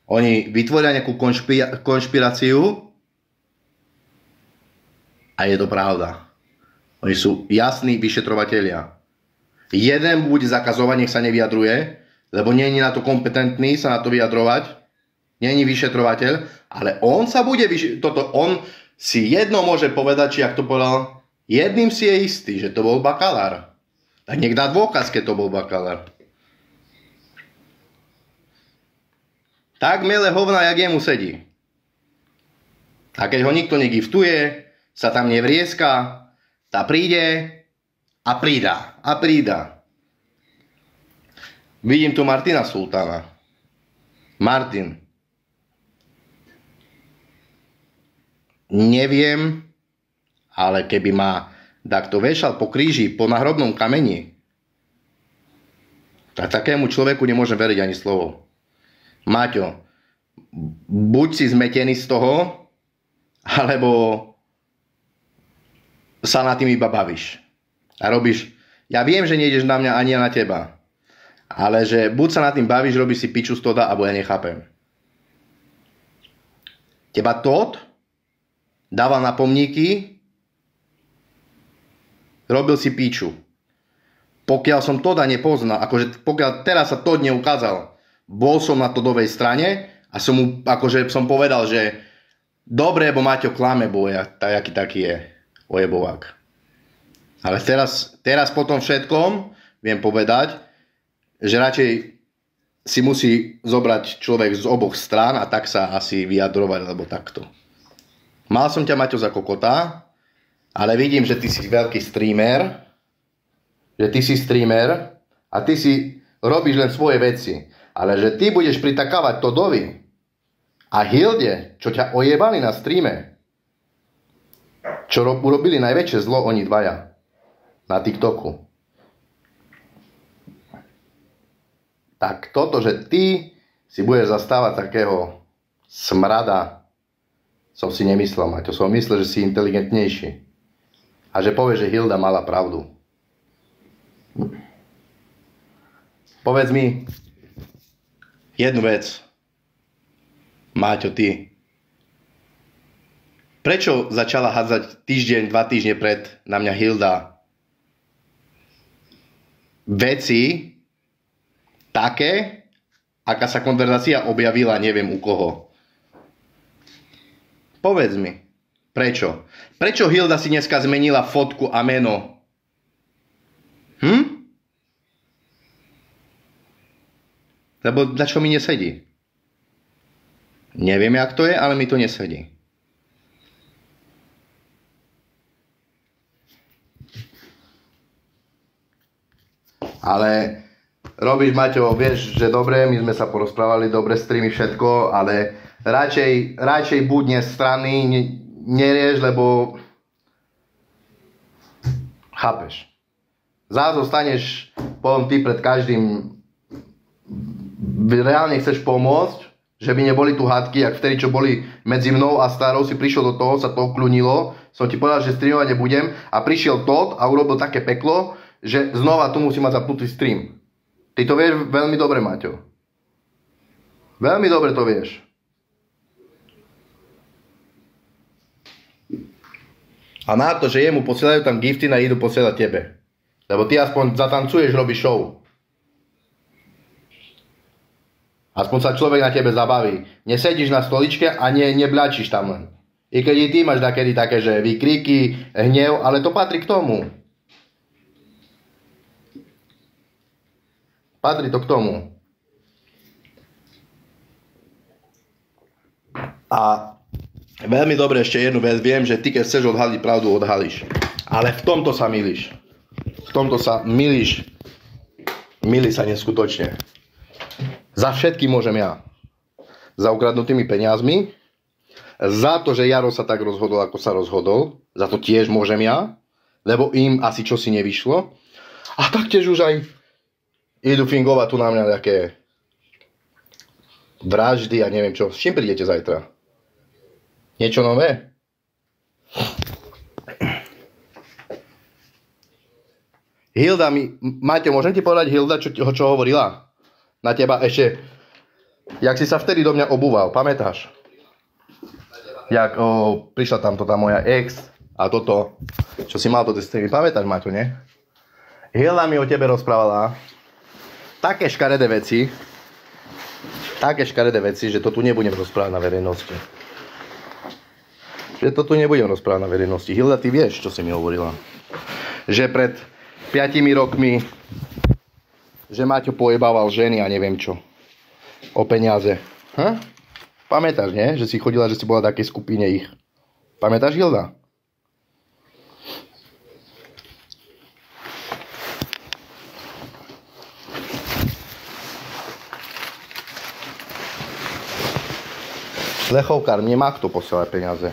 Oni vytvoria nejakú konšpiráciu a je to pravda. Oni sú jasní vyšetrovatelia. Jeden bude zakazovať, nech sa nevyjadruje, lebo nie je na to kompetentný sa na to vyjadrovať. Nie je vyšetrovateľ, ale on sa bude on si jedno môže povedať, či jak to povedal, jedným si je istý, že to bol Bakalár. Tak nech dá dôkaz, keď to bol Bakalár. Tak milé hovna, jak jemu sedí. A keď ho nikto negiftuje, sa tam nevrieska, tá príde a prída. Vidím tu Martina Sultána. Martin. Neviem, ale keby ma takto vešal po kríži, po nahrobnom kameni, tak takému človeku nemôžem veriť ani slovo. Maťo, buď si zmetený z toho, alebo sa na tým iba bavíš. A robíš, ja viem, že nejdeš na mňa ani na teba, ale že buď sa na tým bavíš, robíš si piču z Tóda, alebo ja nechápem. Teba Tód dával na pomníky, robil si piču. Pokiaľ som Tóda nepoznal, akože pokiaľ teraz sa Tód neukázal, bol som na Tódovej strane a som mu, akože som povedal, že dobre, bo Maťo klame, bo ja taký je ojebovák. Ale teraz po tom všetkom viem povedať, že radšej si musí zobrať človek z oboch strán a tak sa asi vyjadrovať, lebo takto. Mal som ťa, Maťo, za kokota, ale vidím, že ty si veľký streamer, a ty si robíš len svoje veci. Ale že ty budeš pritakávať Tódovi a Hilde, čo ťa ojebali na streame, čo urobili najväčšie zlo oni dvaja na TikToku. Tak toto, že ty si budeš zastávať takého smrada, som si nemyslel, Maťo. Som myslel, že si inteligentnejší. A že povieš, že Hilda mala pravdu. Povedz mi jednu vec. Máťo, ty. Prečo začala hádzať týždeň, 2 týždne pred na mňa Hilda veci také, aká sa konverzácia objavila, neviem u koho. Povedz mi, prečo? Prečo Hilda si dneska zmenila fotku a meno? Lebo na čo mi nesedí? Neviem, jak to je, ale mi to nesedí. Ale robíš, Maťo, vieš, že dobre, my sme sa porozprávali, dobre streamy, všetko, ale radšej buď nestranný, nerieš, lebo chápeš. Zás zostaneš potom ty pred každým, reálne chceš pomôcť, že by neboli tu hádky, jak vtedy, čo boli medzi mnou a starou, si prišiel do toho, sa to okľunilo, som ti povedal, že streamovať nebudem a prišiel Tód a urobil také peklo, že znova tu musí mať zapnutý stream. Ty to vieš veľmi dobre, Maťo. Veľmi dobre to vieš. A na to, že jemu posielajú tam gifty, a idú posielať tebe. Lebo ty aspoň zatancuješ, robíš show. Aspoň sa človek na tebe zabaví. Nesedíš na stoličke a nebľačíš tam len. I keď i ty máš takedy také, že výkriky, hnev, ale to patrí k tomu. Patrí to k tomu. A veľmi dobre ešte jednu vec, viem, že ty keď chceš odhaliť pravdu, odhalíš. Ale v tomto sa milíš. V tomto sa milíš. Milí sa neskutočne. Za všetky môžem ja. Za ukradnutými peniazmi. Za to, že Jaro sa tak rozhodol, ako sa rozhodol. Za to tiež môžem ja. Lebo im asi čosi nevyšlo. A taktiež už aj idú fingovať tu na mňa také vraždy a neviem čo. S čím prídete zajtra? Niečo nové? Hilda Maťo, môžem ti povedať Hilda, čo hovorila? Na teba ešte, jak si sa vtedy do mňa obúval, pamätáš? Jak prišla tamto tá moja ex a toto, čo si mal to testový, pamätáš, Maťo, nie? Hilda mi o tebe rozprávala také škaredé veci, že to tu nebudem rozprávať na verejnosti. Že to tu nebudem rozprávať na verejnosti. Hilda, ty vieš, čo si mi hovorila. Že pred 5 rokmi že Maťo pojebával ženy a neviem čo. O peniaze. Pamätáš, nie? Že si chodila, že si bola v takej skupine ich. Pamätáš, Hilda? Lechovkár, nemá kto posielať peniaze.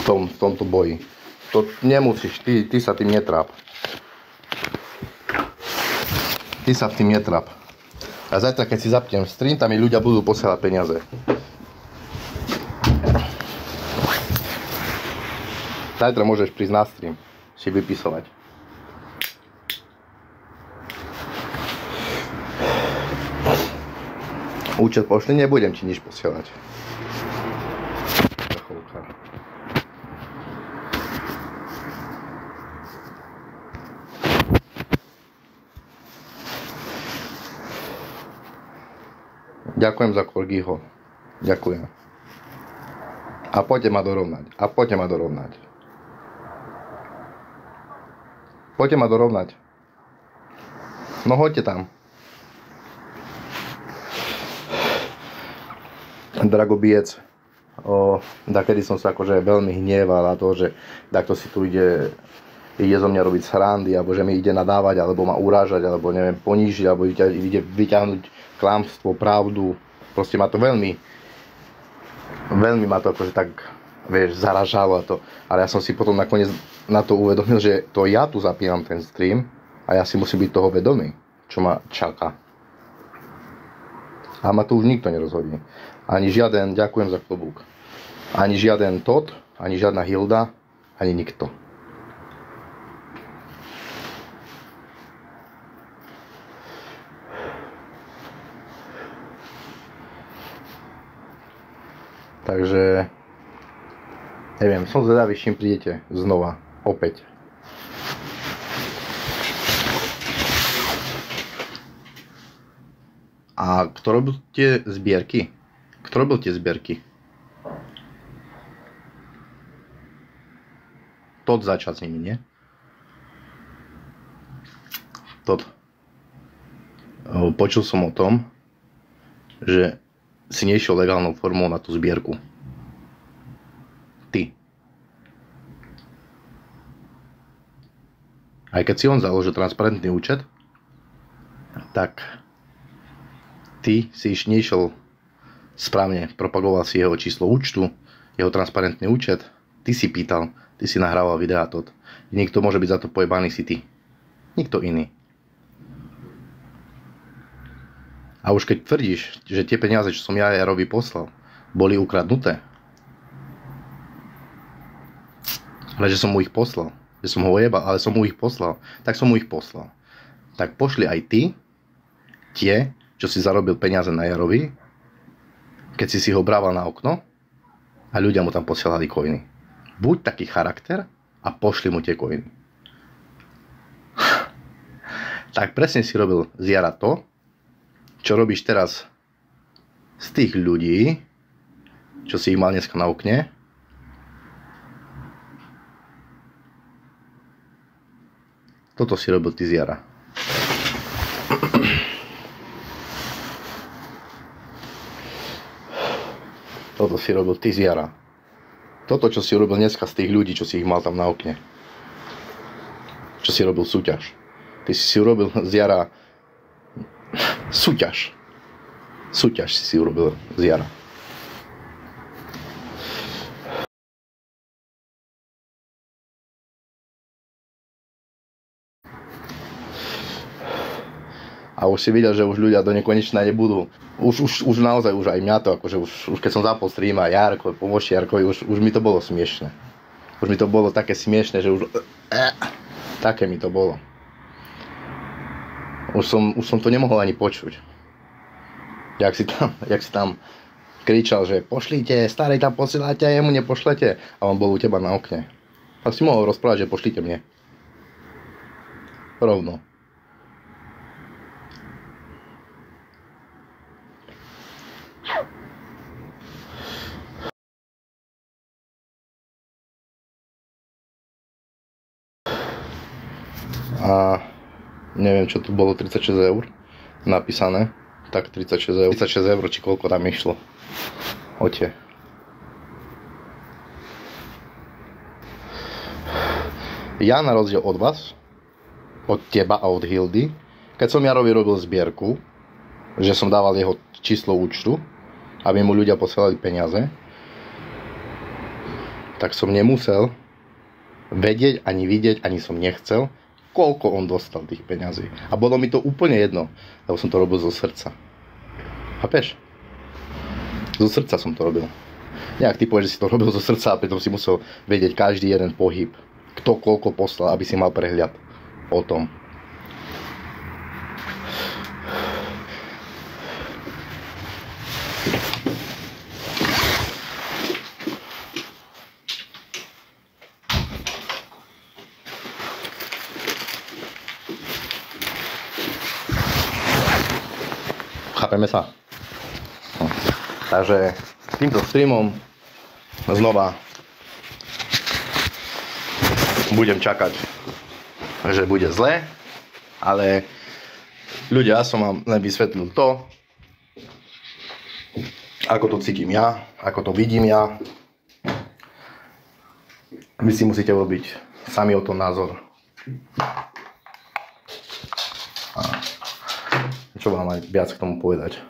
V tomto boji. To nemusíš, ty sa tým netráp. Ty sa v tým netráp. A zajtra, keď si zapnem stream, tam mi ľudia budú posielať peniaze. Zajtra môžeš prísť na stream, si vypisovať. Účet pošli, nebudem ti nič posielať. Ďakujem za Korgiho. Ďakujem. A poďte ma dorovnať. Poďte ma dorovnať. No hoďte tam. Dragobiec. Dakedy som sa akože veľmi hnieval na to, že takto si tu ide zo mňa robiť srandy, alebo že mi ide nadávať, alebo ma urážať, alebo neviem, ponížiť, alebo ide vyťahnuť klamstvo, pravdu. Proste ma to veľmi ma to akože tak, vieš, zaražalo a to. Ale ja som si potom nakoniec na to uvedomil, že to ja tu zapínam ten stream a ja si musím byť toho vedomý, čo ma čaká. A ma tu už nikto nerozhodí. Ani žiaden, ďakujem za klobúk. Ani žiaden Todd, ani žiadna Hilda, ani nikto. Takže, neviem, som zvedavý, s čím prídete znova, opäť. A kto robil tie zbierky? Todd začal s nimi, nie? Todd. Počul som o tom, že si nešiel legálnou formou na tú zbierku. Ty. Aj keď si on založil transparentný účet, tak ty si nešiel správne, propagoval si jeho číslo účtu, jeho transparentný účet, ty si pýtal, ty si nahrával videá tot. Niekto môže byť za to pojebaný, si ty. Nikto iný. A už keď tvrdíš, že tie peniaze, čo som ja Jarovi poslal, boli ukradnuté, ale že som mu ich poslal, že som ho ojebal, ale som mu ich poslal, tak som mu ich poslal. Tak pošli aj ty tie, čo si zarobil peniaze na Jarovi, keď si ho brával na okno a ľudia mu tam posielali coiny. Buď taký charakter a pošli mu tie coiny. Tak presne si robil z Jara to, čo robíš teraz z tých ľudí, čo si ich mal dneska na okne. Toto si robil ty z Jara. Toto si robil ty z Jara. Toto, čo si robil dneska z tých ľudí, čo si ich mal tam na okne. Čo si robil súťaž. Ty si urobil z Jara súťaž. Súťaž si urobil z Jara. A už si videl, že už ľudia do nekonečna nebudú. Už naozaj, už aj mňa to, akože už keď som zapol stream a Jarko, pomôžte Jarkovi, už mi to bolo smiešne. Už mi to bolo také smiešne, že už... Také mi to bolo. Už som to nemohol ani počuť. Jak si tam kričal, že pošlite, starej tam posielate a jemu nepošlete. A on bol u teba na okne. A si mohol rozprávať, že pošlite mne. Rovno. A neviem, čo tu bolo, 36 eur napísané. Tak 36 eur, či koľko tam išlo. Ote. Ja na rozdiel od vás, od teba a od Hildy, keď som Jarovi robil zbierku, že som dával jeho číslo účtu, aby mu ľudia posielali peniaze, tak som nemusel vedieť, ani vidieť, ani som nechcel, koľko on dostal tých peňazí. A bolo mi to úplne jedno, lebo som to robil zo srdca. Chápeš? Zo srdca som to robil. Nejak ty povieš, že si to robil zo srdca a preto si musel vedieť každý jeden pohyb. Kto koľko poslal, aby si mal prehľad o tom. Chápeme sa? No. Takže týmto streamom znova budem čakať, že bude zle, ale ľudia, som vám len vysvetlil to, ako to cítim ja, ako to vidím ja. Vy si musíte robiť sami o tom názor. Čo vám aj viac k tomu povedať.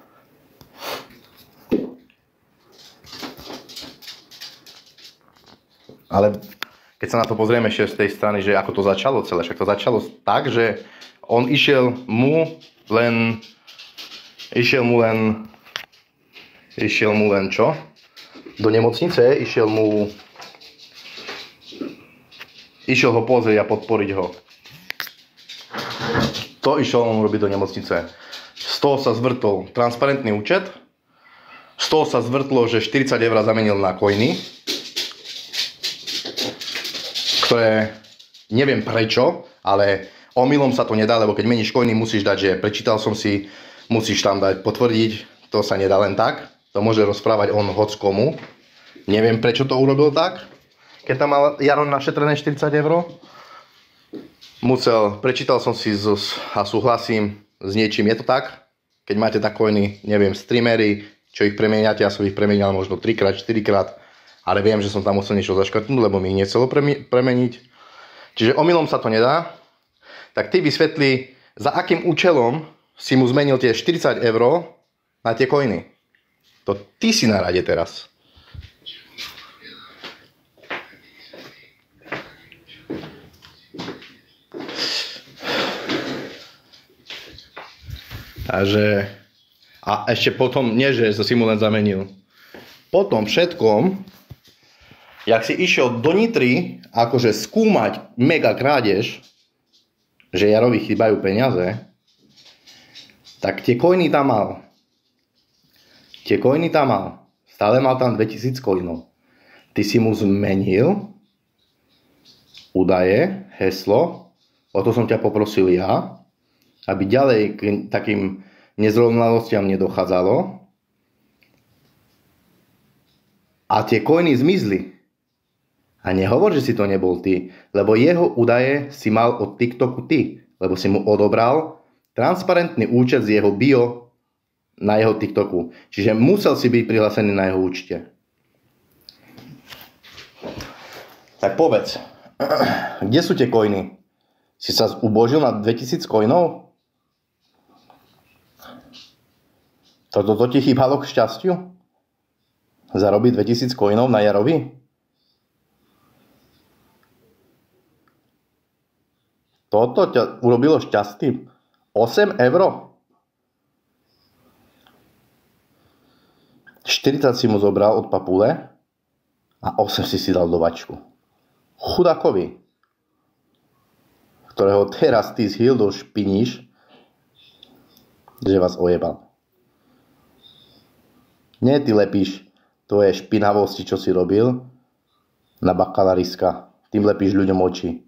Ale keď sa na to pozrieme ešte z tej strany, že ako to začalo celé, však to začalo tak, že on išiel mu len čo? Do nemocnice, išiel ho pozrieť a podporiť ho. To išiel on robiť do nemocnice. Z toho sa zvrtol transparentný účet, z toho sa zvrtlo, že 40 eur zamenil na coiny, ktoré neviem prečo, ale omylom sa to nedá, lebo keď meníš coiny, musíš dať, že prečítal som si, musíš tam dať potvrdiť, to sa nedá len tak, to môže rozprávať on hoc komu. Neviem prečo to urobil tak, keď tam mal Jaro našetrené 40 eur. Prečítal som si a súhlasím s niečím, je to tak? Keď máte tak coiny, neviem, streamery, čo ich premieňate, ja som ich premieňal možno 3-4 krát, ale viem, že som tam musel niečo zaškrtnúť, lebo mi ich nechcelo premeniť. Čiže omylom sa to nedá. Tak ty vysvetli, za akým účelom si mu zmenil tie 40 eur na tie coiny. To ty si na rade teraz. Takže, a ešte potom, nie že si mu len zamenil. Potom všetkom, jak si išiel do Nitry, akože skúmať mega krádež, že Jarovi chýbajú peniaze, Tak tie coiny tam mal. Stále mal tam 2000 coinov. Ty si mu zmenil údaje, heslo, o to som ťa poprosil ja, aby ďalej k takým nezrovnalostiam nedochádzalo. A tie coiny zmizli. A nehovor, že si to nebol ty, lebo jeho údaje si mal od TikToku ty, lebo si mu odobral transparentný účet z jeho bio na jeho TikToku. Čiže musel si byť prihlásený na jeho účte. Tak povedz, kde sú tie coiny? Si sa ubožil na 2000 coinov? Toto ti chýbalo k šťastiu? Zarobiť 2000 coinov na Jarovi? Toto ťa urobilo šťastím? 8 €? 40 si mu zobral od papule a 8 si dal do vačku. Chudákovi, ktorého teraz ty s Hildou špiníš, že vás ojebal. Nie ty lepíš tvoje špinavosti, čo si robil na bakalariska. Tým lepíš ľuďom oči.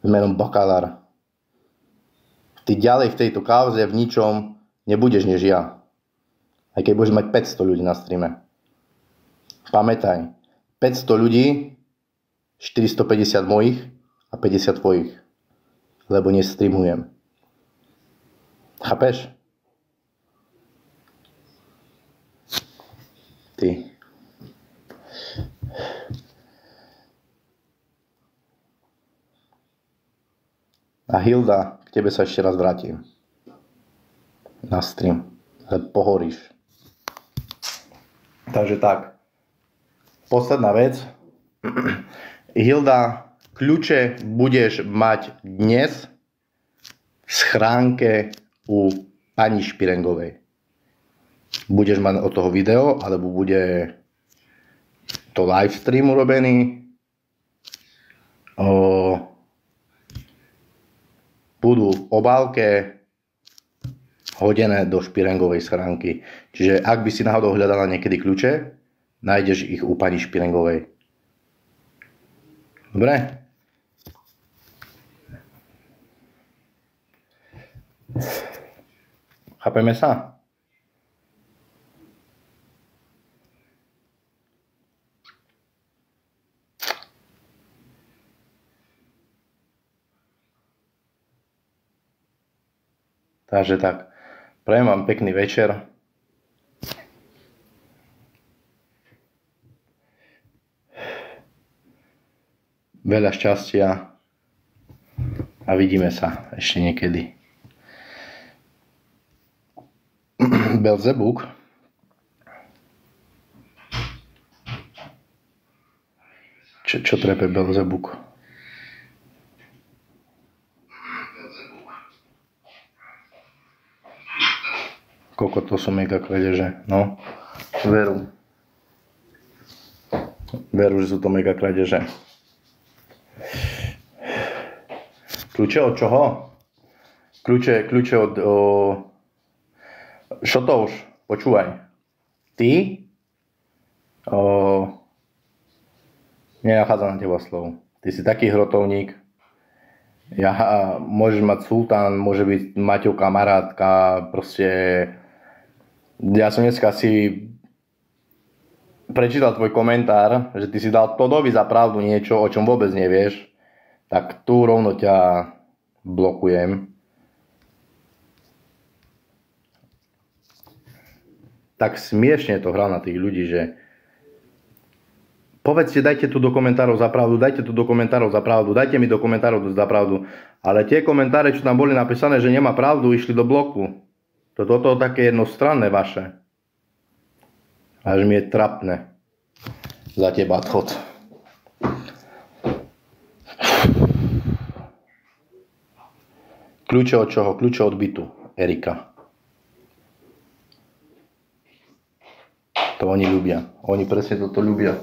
Menom bakalár. Ty ďalej v tejto kauze v ničom nebudeš než ja. Aj keď budeš mať 500 ľudí na streame. Pamätaj, 500 ľudí, 450 mojich a 50 tvojich. Lebo nestreamujem. Chápeš? Ty. A Hilda, k tebe sa ešte raz vrátim. Na stream. Pohoríš. Takže tak. Posledná vec. Hilda, kľúče budeš mať dnes v schránke u pani Špirengovej. Budeš mať od toho video, alebo bude to live stream urobený. Budú v obálke hodené do Špirengovej schránky. Čiže ak by si náhodou hľadala niekedy kľúče, nájdeš ich u pani Špirengovej. Dobre? Chápeme sa? Takže tak. Prajem vám pekný večer. Veľa šťastia a vidíme sa ešte niekedy. Belzebuk. Čo trepe Belzebuk? Koľko to sú mega kradeže? No, veru, že sú to mega kradeže. Kľúče od čoho? Kľúče od šotov, počúvaj. Ty nenachádzam na teba slov. Ty si taký hrotovník. Môžeš mať sultán, môže byť Maťov kamarátka, proste. Ja som dneska si prečítal tvoj komentár, že ty si dal Todovi za pravdu niečo, o čom vôbec nevieš, tak tu rovno ťa blokujem. Tak smiešne to hral na tých ľudí, že povedzte, dajte tu do komentárov za pravdu, dajte mi do komentárov za pravdu. Ale tie komentáre, čo tam boli napísané, že nemá pravdu, išli do bloku. Toto také jednostranné vaše. Až mi je trapné za teba odchod. Kľúče od čoho? Kľúče od bytu. Erika. To oni ľubia. Oni presne toto ľubia.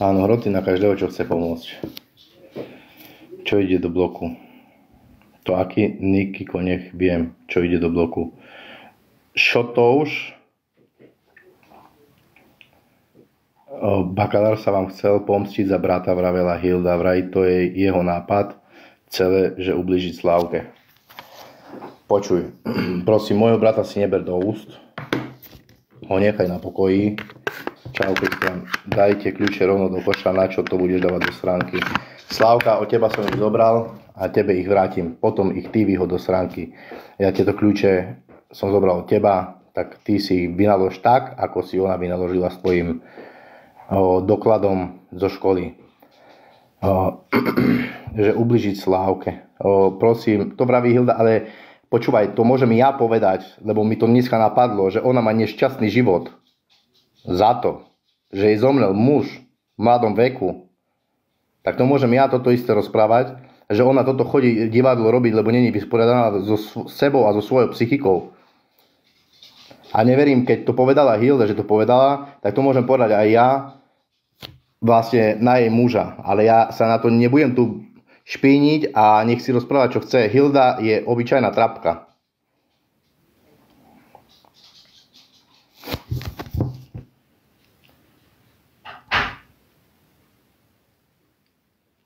Áno, hroty na každého, čo chce pomôcť. Čo ide do bloku? To aký Niky Konech viem, čo ide do bloku. Šotouš. Bakalár sa vám chcel pomstiť za brata, vravela Hilda. Vraj to je jeho nápad. Celé, že ublížiť Slávke. Počuj, prosím, môjho brata si neber do úst. Ho nechaj na pokoji. Čau, Kristian. Dajte kľúče rovno do koša, na čo to budeš dávať do schránky. Slávka, od teba som ich zobral a tebe ich vrátim. Potom ich ty vyhod do schránky. Ja tieto kľúče som zobral od teba, tak ty si ich vynalož tak, ako si ona vynaložila s tvojim dokladom zo školy. Že ubližiť Slávke. Prosím, to vraví Hilda, ale počúvaj, to môžem ja povedať, lebo mi to dneska napadlo, že ona má nešťastný život. Za to, že jej zomrel muž v mladom veku, tak to môžem ja toto isté rozprávať, že ona toto chodí divadlo robiť, lebo není vysporiadaná so sebou a so svojou psychikou. A neverím, keď to povedala Hilda, že to povedala, tak to môžem povedať aj ja vlastne na jej muža. Ale ja sa na to nebudem tu špíniť a nech si rozpráva, čo chce. Hilda je obyčajná trapka.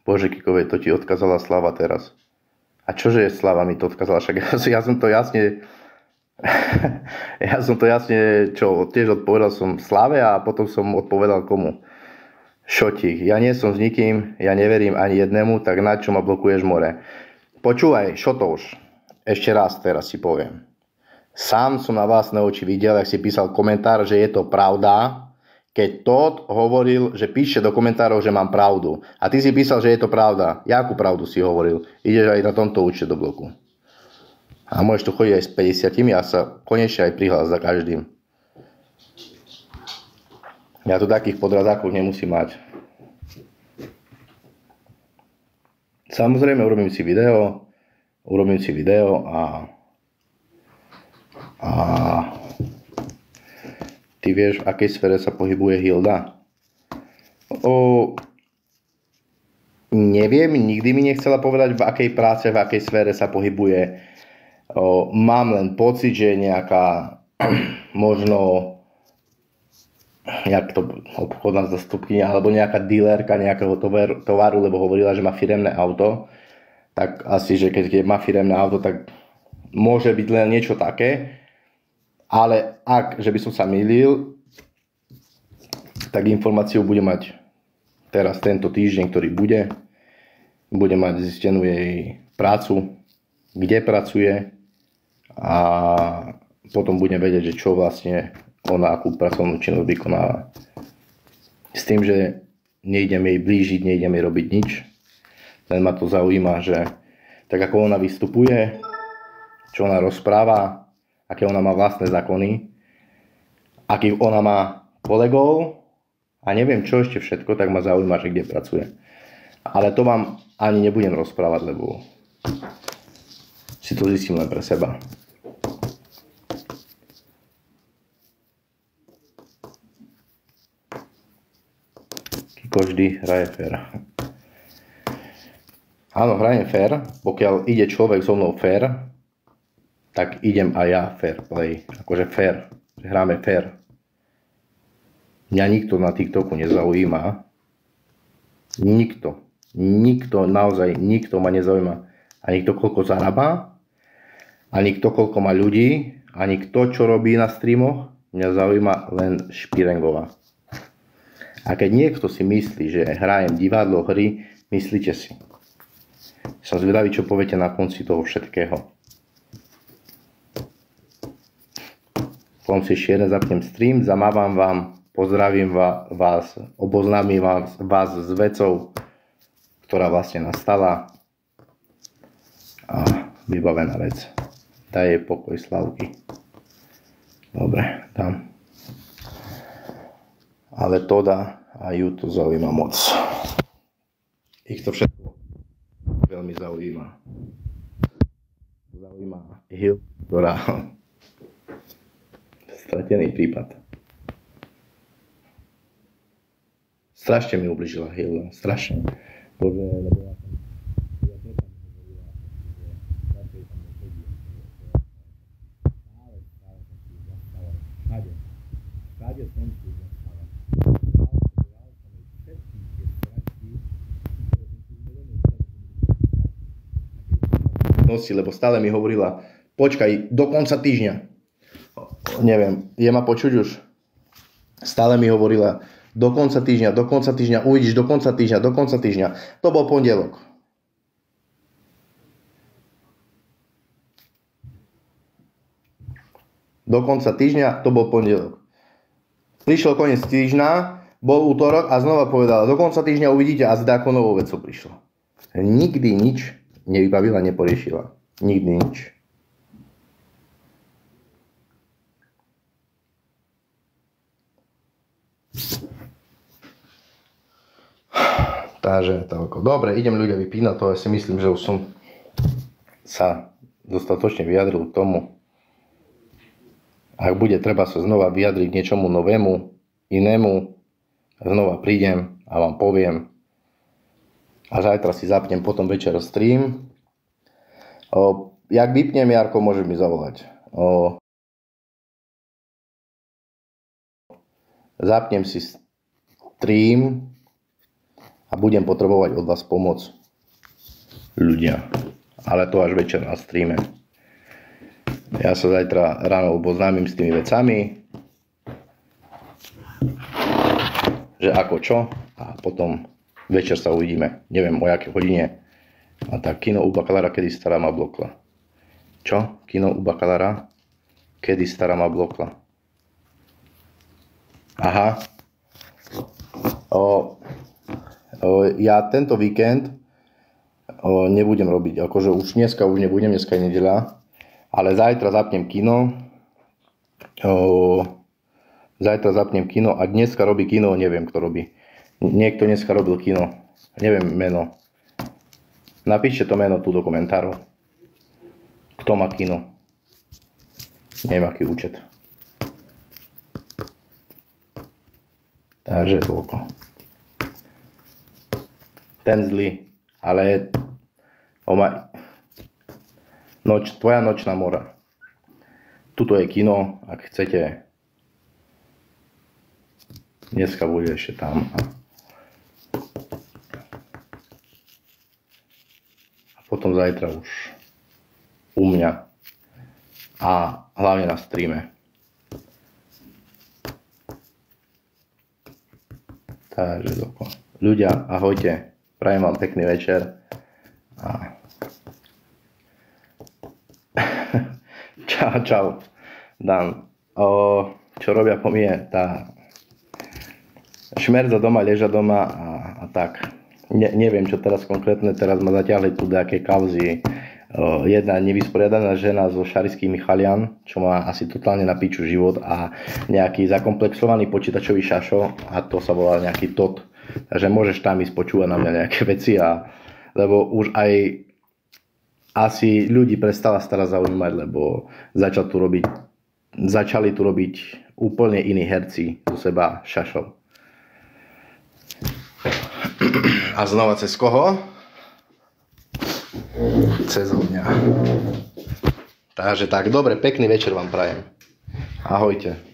Bože, Kikovej, to ti odkázala Slava teraz. A čože je Slava mi to odkázala? Však ja som to jasne... ja som to jasne, tiež odpovedal som Slave a potom som odpovedal komu? Šotík. Ja nie som s nikým, ja neverím ani jednému, tak na čo ma blokuješ, more? Počúvaj, Šotouš, ešte raz teraz si poviem. Sám som na vlastné oči videl, jak si písal komentár, že je to pravda, keď Todd hovoril, že píše do komentárov, že mám pravdu. A ty si písal, že je to pravda. Jakú pravdu si hovoril? Ideš aj na tomto účte do bloku. A môžeš tu chodiť aj s 50, ja sa konečne aj prihlás za každým. Ja tu takých podrazákov nemusím mať. Samozrejme, urobím si video a ty vieš, v akej sfére sa pohybuje Hilda? Neviem, nikdy mi nechcela povedať, v akej práce, v akej sfére sa pohybuje. Mám len pocit, že je nejaká možno obchodná zastupkynia alebo nejaká dílerka nejakého tovaru, lebo hovorila, že má firemné auto. Tak asi, že keď má firemné auto, tak môže byť len niečo také. Ale že by som sa mýlil, tak informáciu bude mať teraz tento týždeň, ktorý bude. Bude mať zistenú jej prácu, kde pracuje a potom budem vedieť, že čo vlastne ona, akú pracovnú činnosť vykonáva. S tým, že nejdem jej blížiť, nejdem jej robiť nič. Len ma to zaujíma, že tak ako ona vystupuje, čo ona rozpráva, aké ona má vlastné zákony, akých ona má kolegov a neviem čo ešte všetko, tak ma zaujíma, že kde pracuje. Ale to vám ani nebudem rozprávať, lebo si to zistím len pre seba. Kiko vždy hraje fér. Áno, hrajem fér, pokiaľ ide človek so mnou fér, tak idem aj ja fair play, akože fair, hráme fair. Mňa nikto na TikToku nezaujíma. Nikto, naozaj nikto ma nezaujíma. Ani kto koľko zarába, ani kto koľko má ľudí, ani kto čo robí na streamoch. Mňa zaujíma len Špirengová. A keď niekto si myslí, že hrajem divadlo, hry, myslíte si. Som zvedavý, čo poviete na konci toho všetkého. Potom si ešte jeden zapnem stream, zamávam vám, pozdravím vás, oboznámim vás s vecou, ktorá vlastne nastala. A vybavená vec. Daj jej pokoj, Slavky. Dobre, dám. Ale Toda a ju to zaujíma moc. Ich to všetko veľmi zaujíma. Zaujíma Hill, ktorá... Stratený prípad. Strašne mi ubližila Hilda, strašne. Bože, lebo ja som... Všade som si zastával. Všetky tie strašky, ktoré som si uvedomil, lebo stále mi hovorila, počkaj, do konca týždňa. Neviem, je ma počuť už? Stále mi hovorila, do konca týždňa, uvidíš, do konca týždňa. To bol pondelok. Do konca týždňa, to bol pondelok. Prišiel koniec týždňa, bol útorok a znova povedala, do konca týždňa uvidíte a s takou novou vecou prišla. Nikdy nič nevybavila, neporiešila. Nikdy nič. Takže toľko. Dobre, idem ľudia vypiť na to, ja si myslím, že už som sa dostatočne vyjadril k tomu. Ak bude treba sa znova vyjadriť k niečomu novému, inému, znova prídem a vám poviem. A zajtra si zapnem potom večer stream. Jak vypnem, Jarko, môžeš mi zavolať. Zapnem si stream a budem potrebovať od vás pomoc. Ľudia. Ale to až večer na streame. Ja sa zajtra ráno oboznámim s tými vecami, že ako čo, a potom večer sa uvidíme. Neviem o jakej hodine. A tak kino u bakalára, kedy stará ma blokla. Čo? Kino u bakalára, kedy stará ma blokla. Aha. Ja tento víkend nebudem robiť. Akože už dneska nebudem, dneska je nedeľa. Ale zajtra zapnem kino. Zajtra zapnem kino a dneska robí kino, neviem kto robí. Niekto dneska robil kino. Neviem meno. Napíšte to meno tu do komentárov. Kto má kino? Neviem aký účet. Takže toľko. Ten zlý. Ale tvoja nočná mora. Tuto je kino, ak chcete. Dneska bude ešte tam. A potom zajtra už u mňa. A hlavne na streame. Takže ľudia, ahojte. Prajem vám pekný večer. A čau. Dan. Čo robia po mne? Tá šmerdza doma, leža doma a tak. Neviem, čo teraz konkrétne. Teraz ma zaťahli tu nejaké kauzy. Jedna nevysporiadaná žena zo šarických Michalian, čo má asi totálne na piču život, a nejaký zakomplexovaný počítačový šašo, a to sa volá nejaký TOT. Takže môžeš tam ísť počúvať na mňa nejaké veci, lebo už aj asi ľudí prestala stará zaujímať, lebo začali tu robiť úplne iní herci zo seba šašov. A znova cez koho? Cez mňa. Takže tak, dobre, pekný večer vám prajem. Ahojte.